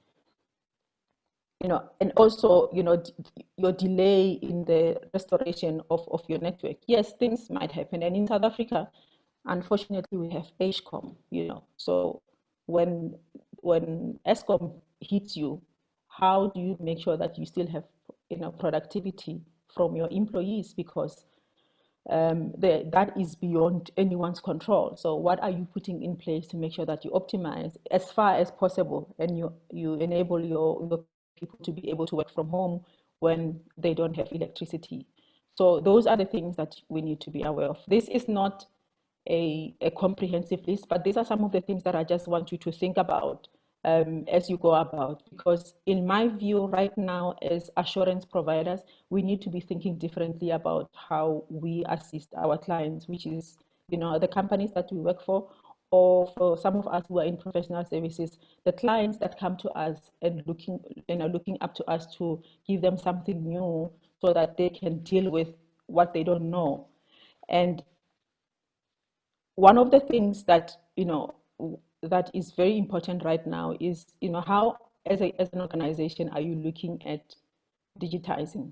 And also, your delay in the restoration of your network. Yes, things might happen. And in South Africa, unfortunately, we have Eskom, So when Eskom hits you, how do you make sure that you still have, productivity from your employees? Because that is beyond anyone's control. So what are you putting in place to make sure that you optimize as far as possible, and you enable your people to be able to work from home when they don't have electricity? So those are the things that we need to be aware of. This is not a comprehensive list, but these are some of the things that I just want you to think about as you go about, because in my view right now, as assurance providers, we need to be thinking differently about how we assist our clients, which is, the companies that we work for, or for some of us who are in professional services, the clients that come to us and looking up to us to give them something new so that they can deal with what they don't know. And one of the things that, that is very important right now is, how, as an organization, are you looking at digitizing?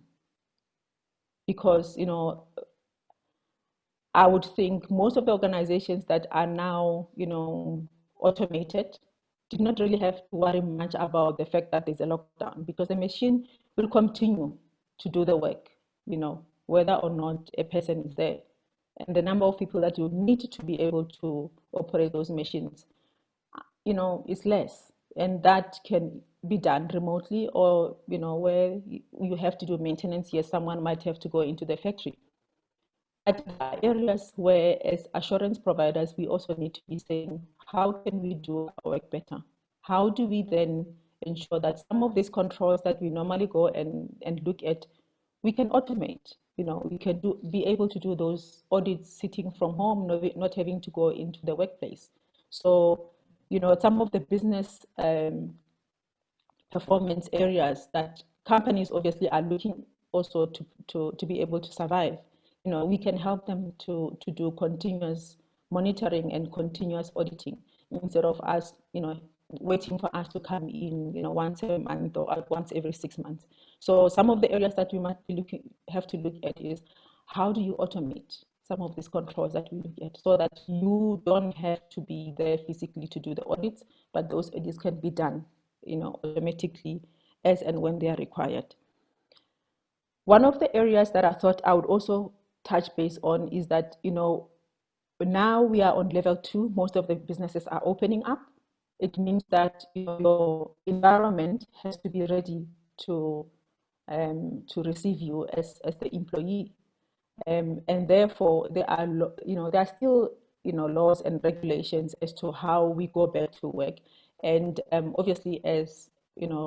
Because, I would think most of the organizations that are now, automated did not really have to worry much about the fact that there's a lockdown, because the machine will continue to do the work, whether or not a person is there. And the number of people that you need to be able to operate those machines, is less. And that can be done remotely, or, where you have to do maintenance. Yes, someone might have to go into the factory. But there are areas where, as assurance providers, we also need to be saying, how can we do our work better? How do we then ensure that some of these controls that we normally go and look at, we can automate? We can be able to do those audits sitting from home, not having to go into the workplace. So, some of the business performance areas that companies obviously are looking also to be able to survive, we can help them to do continuous monitoring and continuous auditing, instead of us, waiting for us to come in, once a month or once every 6 months. So some of the areas that we might have to look at is, how do you automate some of these controls that we look at, so that you don't have to be there physically to do the audits, but those audits can be done, automatically as and when they are required. One of the areas that I thought I would also touch base on is that, now we are on level 2, most of the businesses are opening up. It means that your environment has to be ready to receive you as the employee. And therefore, there are still, laws and regulations as to how we go back to work. And obviously, as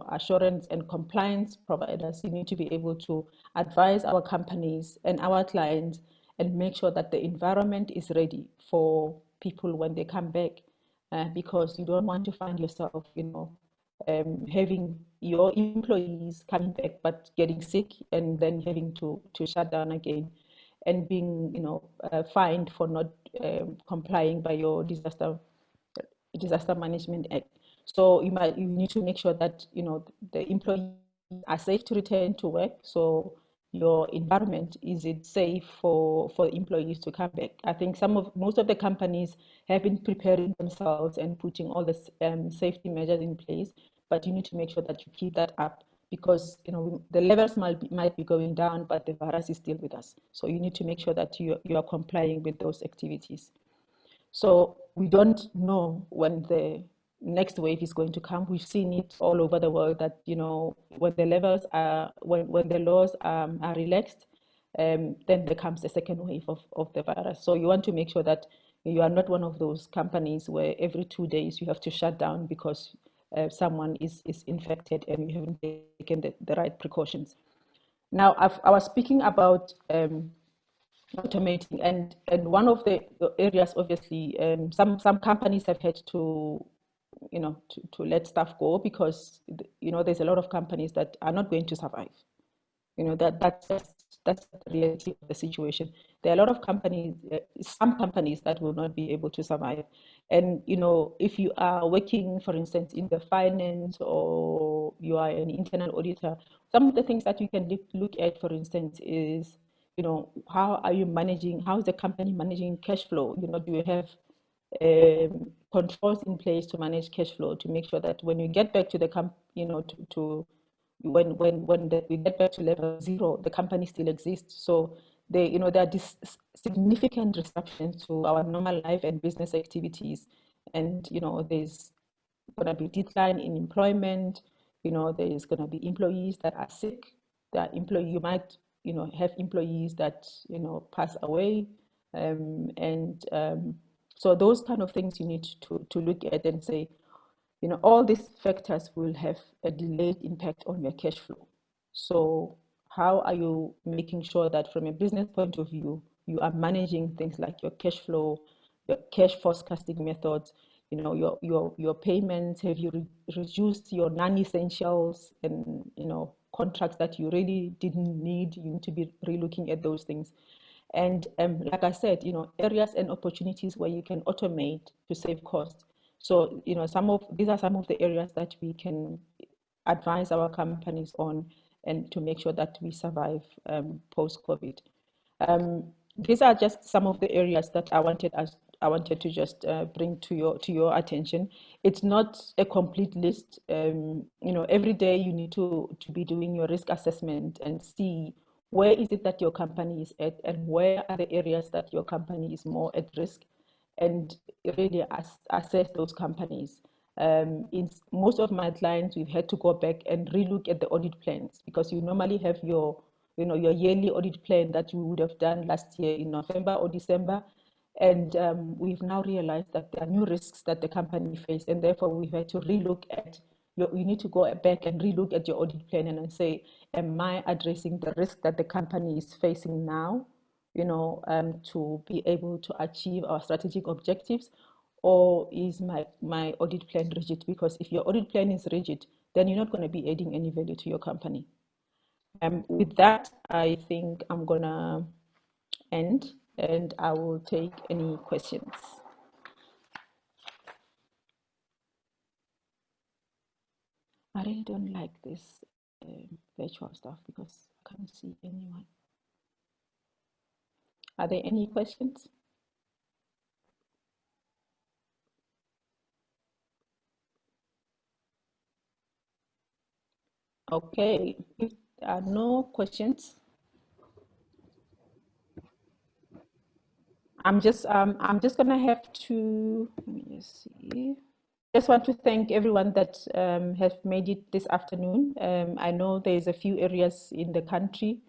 assurance and compliance providers, you need to be able to advise our companies and our clients and make sure that the environment is ready for people when they come back, because you don't want to find yourself, having your employees coming back but getting sick, and then having to shut down again, and being fined for not complying by your disaster management act. So you need to make sure that the employees are safe to return to work. So your environment, is it safe for employees to come back? I think most of the companies have been preparing themselves and putting all the safety measures in place, but you need to make sure that you keep that up, because the levels might be going down, but the virus is still with us. So you need to make sure that you are complying with those activities. So we don't know when the next wave is going to come. We've seen it all over the world that, when the levels are, when the laws are relaxed, then there comes the second wave of the virus. So you want to make sure that you are not one of those companies where every 2 days you have to shut down because someone is infected and you haven't taken the right precautions. Now, I was speaking about automating, and one of the areas, obviously, some companies have had to, to let staff go because, there's a lot of companies that are not going to survive. That's the reality of the situation. There are a lot of companies, some companies that will not be able to survive. And, if you are working, for instance, in the finance, or you are an internal auditor, some of the things that you can look at, for instance, is, how is the company managing cash flow? Do you have controls in place to manage cash flow, to make sure that when you get back to the when we get back to level 0, the company still exists. So there are these significant disruptions to our normal life and business activities, and there's going to be decline in employment. There's going to be employees that are sick. You might have employees that pass away, so those kind of things you need to look at and say, all these factors will have a delayed impact on your cash flow. So how are you making sure that from a business point of view, you are managing things like your cash flow, your cash forecasting methods, your payments? Have you reduced your non-essentials and, contracts that you really didn't need? You need to be relooking at those things. And like I said, areas and opportunities where you can automate to save costs. So, these are some of the areas that we can advise our companies on, and to make sure that we survive post-COVID. These are just some of the areas that I wanted to just bring to your attention. It's not a complete list. Every day you need to be doing your risk assessment and see where is it that your company is at, and where are the areas that your company is more at risk, and really assess those companies. In most of my clients, we've had to go back and relook at the audit plans, because you normally have your yearly audit plan that you would have done last year in November or December. And we've now realized that there are new risks that the company faced, and therefore we've had to relook at you need to go back and relook at your audit plan and say, am I addressing the risk that the company is facing now, to be able to achieve our strategic objectives? Or is my audit plan rigid? Because if your audit plan is rigid, then you're not going to be adding any value to your company. With that, I think I'm going to end, and I will take any questions. I really don't like this virtual stuff because I can't see anyone. Are there any questions? Okay, if there are no questions, I'm just gonna have to, let me just see. Just want to thank everyone that has made it this afternoon. I know there's a few areas in the country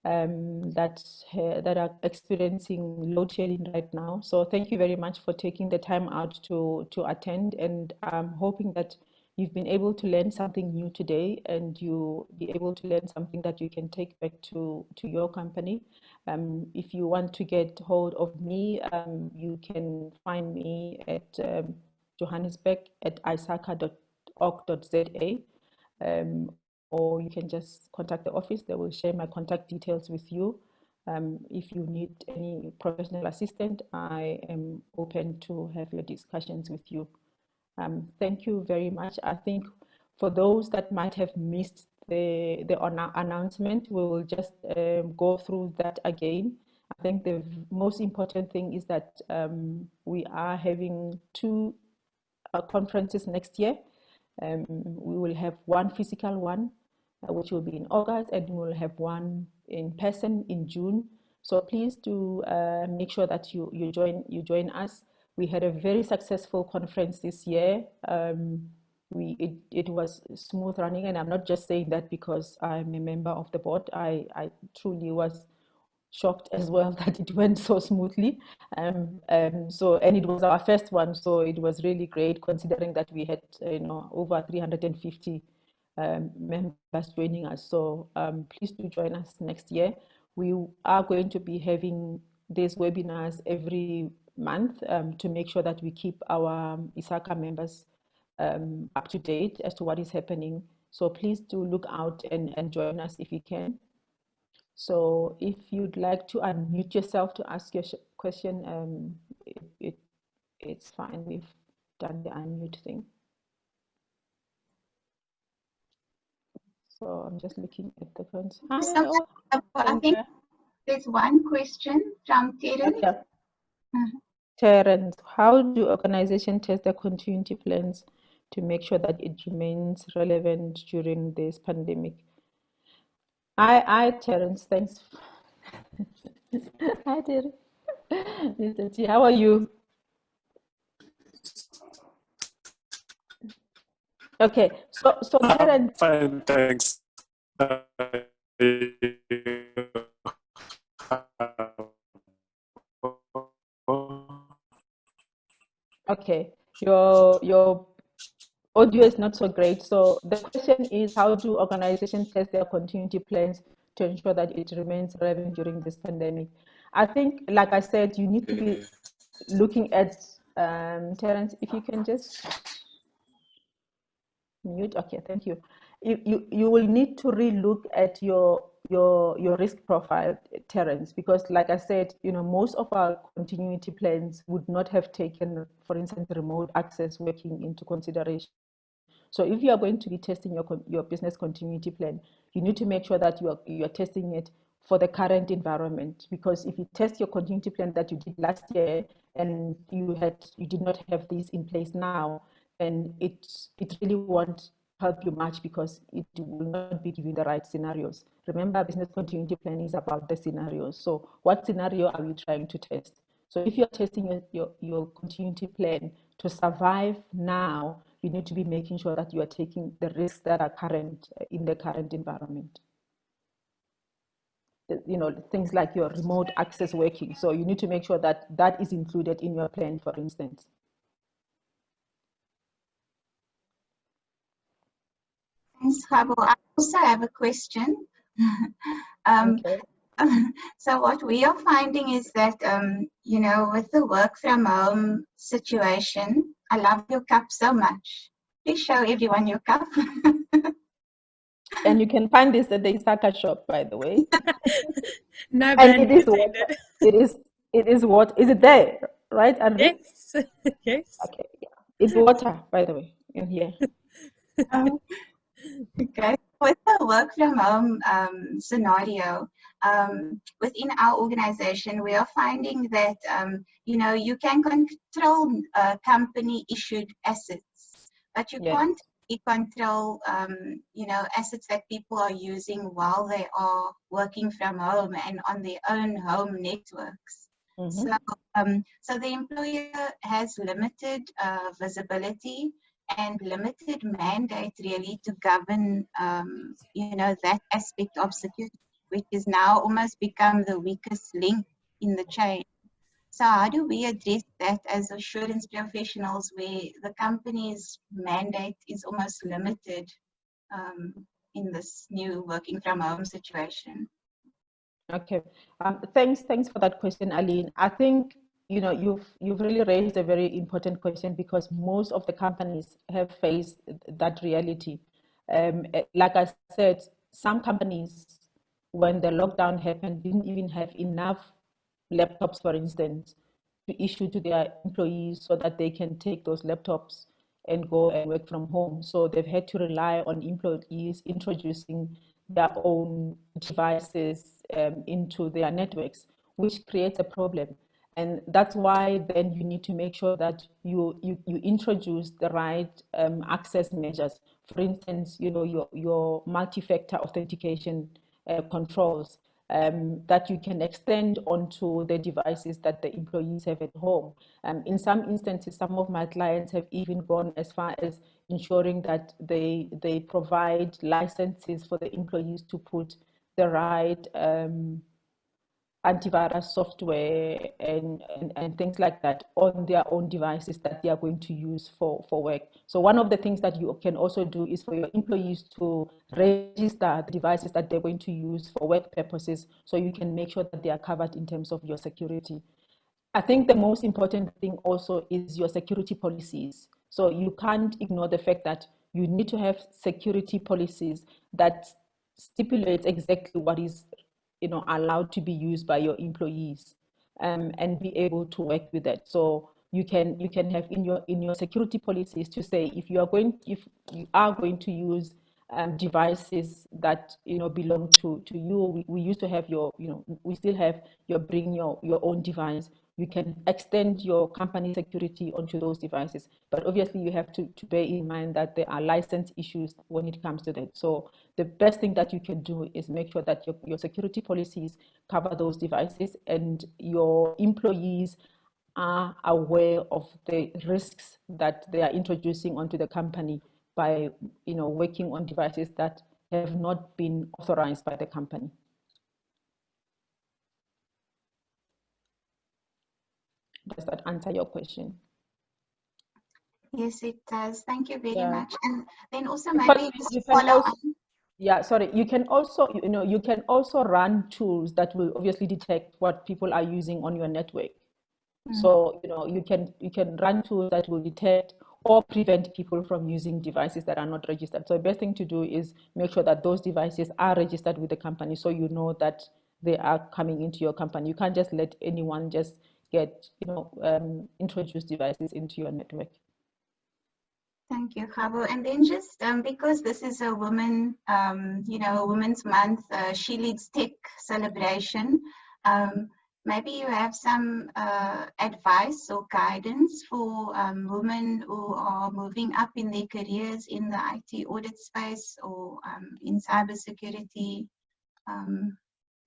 that are experiencing load shedding right now. So thank you very much for taking the time out to attend, and I'm hoping that you've been able to learn something new today, and you'll be able to learn something that you can take back to your company. If you want to get hold of me, you can find me at Johannesburg at isaca.org.za, or you can just contact the office. They will share my contact details with you. If you need any professional assistance, I am open to have your discussions with you. Thank you very much. I think for those that might have missed the announcement, we will just go through that again. I think the most important thing is that we are having 2 conferences next year. We will have one physical one, which will be in August, and we will have one in person in June. So please do make sure that you join us. We had a very successful conference this year. It was smooth running, and I'm not just saying that because I'm a member of the board. I truly was shocked as well that it went so smoothly. And it was our first one, so it was really great considering that we had over 350 members joining us. So please do join us next year. We are going to be having these webinars every month to make sure that we keep our ISACA members up to date as to what is happening. So please do look out and join us if you can. So if you'd like to unmute yourself to ask your question, it's fine. We've done the unmute thing. So I'm just looking at the phones. I think there's one question from Terence. Yeah. Terence, how do organizations test their continuity plans to make sure that it remains relevant during this pandemic? Terence, thanks. Hi, Terence. Mr. T, how are you? Okay, so Terence. Fine, thanks. Okay, your audio is not so great. So the question is, how do organizations test their continuity plans to ensure that it remains relevant during this pandemic? I think, like I said, you need to be looking at, Terence, if you can just mute. Okay, thank you. You will need to relook at your risk profile, Terence, because like I said, most of our continuity plans would not have taken, for instance, remote access working into consideration. So if you are going to be testing your business continuity plan, you need to make sure that you are testing it for the current environment, because if you test your continuity plan that you did last year and you did not have this in place now, then it really won't help you much, because it will not be giving the right scenarios. Remember, business continuity plan is about the scenarios. So what scenario are we trying to test? So if you're testing your continuity plan to survive now, you need to be making sure that you are taking the risks that are current in the current environment. Things like your remote access working. So you need to make sure that that is included in your plan, for instance. Thanks, Kgabo. I also have a question. Okay. So what we are finding is that, with the work from home situation, I love your cup so much. Please show everyone your cup. And you can find this at the ISACA shop, by the way. No, and it is water. It is what? Is it there, right? Yes. Yes. Okay. Yeah. It's water, by the way, in here. Okay. With the work from home scenario, within our organization, we are finding that, you can control company issued assets, but you can't control, assets that people are using while they are working from home and on their own home networks. Mm-hmm. So the employer has limited visibility and limited mandate really to govern, that aspect of security, which is now almost become the weakest link in the chain. So how do we address that as assurance professionals, where the company's mandate is almost limited in this new working from home situation? Okay, thanks for that question, Aline. I think you've really raised a very important question, because most of the companies have faced that reality. Like I said, some companies, when the lockdown happened, didn't even have enough laptops, for instance, to issue to their employees so that they can take those laptops and go and work from home. So they've had to rely on employees introducing their own devices into their networks, which creates a problem. And that's why then you need to make sure that you introduce the right access measures. For instance, your multi-factor authentication controls that you can extend onto the devices that the employees have at home. In some instances, some of my clients have even gone as far as ensuring that they provide licenses for the employees to put the right antivirus software and things like that on their own devices that they are going to use for work. So one of the things that you can also do is for your employees to register the devices that they're going to use for work purposes, so you can make sure that they are covered in terms of your security. I think the most important thing also is your security policies. So you can't ignore the fact that you need to have security policies that stipulates exactly what is, allowed to be used by your employees, and be able to work with that. So you can have in your security policies to say if you are going to use devices that belong to you. We used to have we still have your bring your own device. You can extend your company security onto those devices, but obviously you have to bear in mind that there are license issues when it comes to that. So the best thing that you can do is make sure that your security policies cover those devices, and your employees are aware of the risks that they are introducing onto the company by working on devices that have not been authorized by the company. Does that answer your question? Yes, it does. Thank you very Yeah. much. And then also Because maybe just follow on. Yeah, sorry. You can also run tools that will obviously detect what people are using on your network. So you can run tools that will detect or prevent people from using devices that are not registered. So the best thing to do is make sure that those devices are registered with the company, so you know that they are coming into your company. You can't just let anyone just get introduce devices into your network. Thank you, Kgabo. And then just because this is a Women's Month, SheLeadsTech celebration, maybe you have some advice or guidance for women who are moving up in their careers in the IT audit space or in cybersecurity,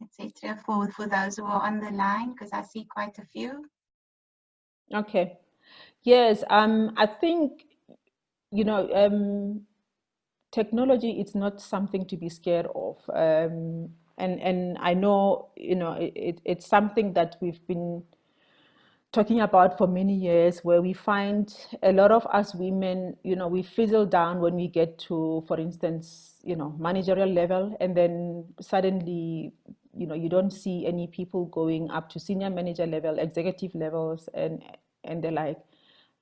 etc. For those who are on the line, because I see quite a few. Okay. Yes. I think technology is not something to be scared of. And I know, it's something that we've been talking about for many years, where we find a lot of us women, we fizzle down when we get to, for instance, managerial level, and then suddenly, you don't see any people going up to senior manager level, executive levels, and the like.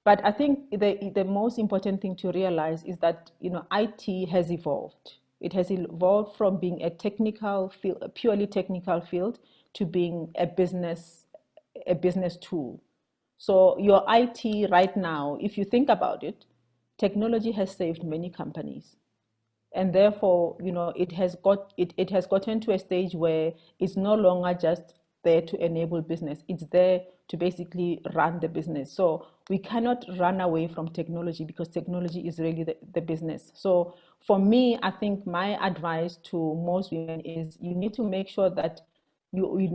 But I think the most important thing to realize is that IT has evolved. It has evolved from being a technical field, a purely technical field, to being a business tool. So your IT right now, if you think about it, technology has saved many companies. And therefore, it has gotten to a stage where it's no longer just there to enable business. It's there to basically run the business. So we cannot run away from technology, because technology is really the business. So for me, I think my advice to most women is you need to make sure that you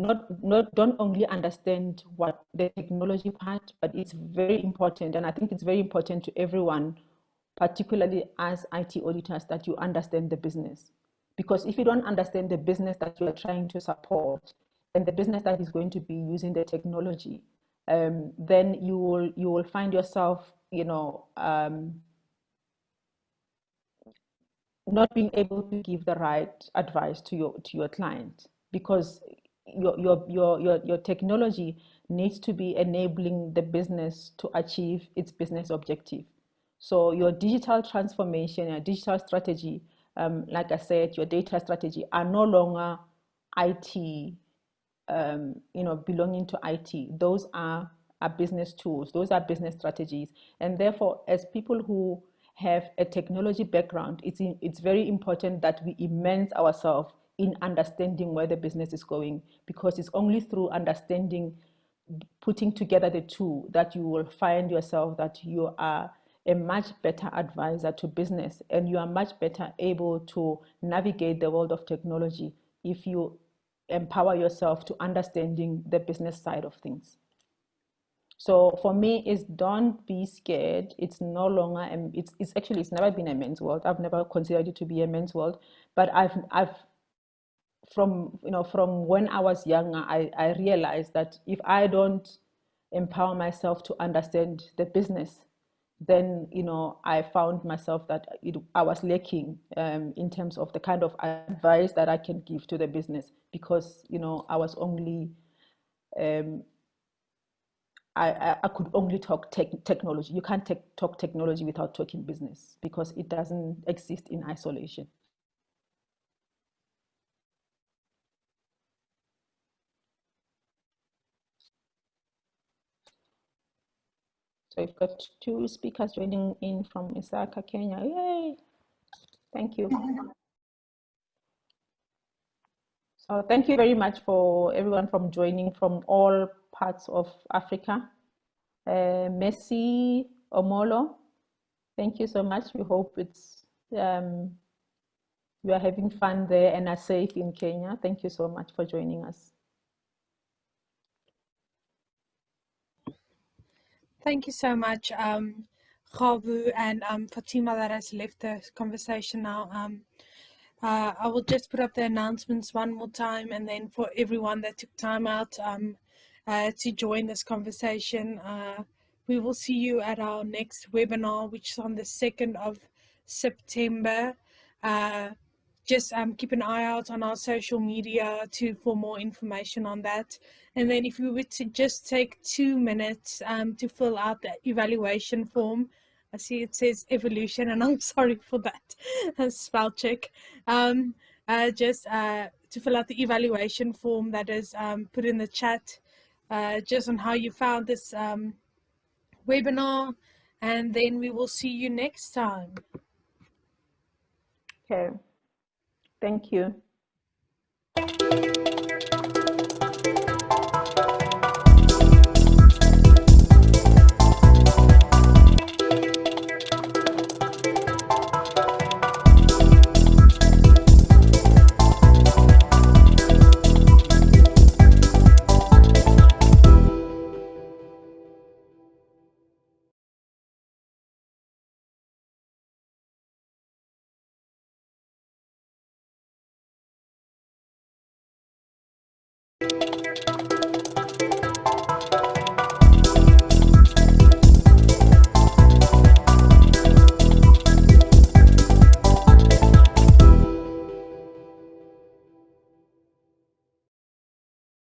don't only understand what the technology part, but it's very important, and I think it's very important to everyone, particularly as IT auditors, that you understand the business. Because if you don't understand the business that you are trying to support, and the business that is going to be using the technology, then you will find yourself, not being able to give the right advice to your client, because your technology needs to be enabling the business to achieve its business objective. So your digital transformation, your digital strategy, like I said, your data strategy, are no longer IT, belonging to IT. Those are business tools. Those are business strategies. And therefore, as people who have a technology background, it's very important that we immerse ourselves in understanding where the business is going, because it's only through understanding, putting together the two, that you will find yourself that you are a much better advisor to business, and you are much better able to navigate the world of technology if you empower yourself to understanding the business side of things. So for me, is don't be scared. It's no longer, it's never been a men's world. I've never considered it to be a men's world, but I've from from when I was younger, I realized that if I don't empower myself to understand the business, then I found myself that I was lacking in terms of the kind of advice that I can give to the business, because I was only I could only talk technology. You can't talk technology without talking business, because it doesn't exist in isolation. So we've got 2 speakers joining in from ISACA, Kenya. Yay! Thank you. So thank you very much for everyone from joining from all parts of Africa. Messi Omolo, thank you so much. We hope it's you are having fun there and are safe in Kenya. Thank you so much for joining us. Thank you so much, Kgabo and Fatima, that has left the conversation now. I will just put up the announcements one more time, and then for everyone that took time out to join this conversation, we will see you at our next webinar, which is on the 2nd of September. Just keep an eye out on our social media for more information on that. And then if you were to just take 2 minutes to fill out the evaluation form. I see it says evolution, and I'm sorry for that spell check. Just to fill out the evaluation form that is put in the chat, just on how you found this webinar, and then we will see you next time. Okay. Thank you.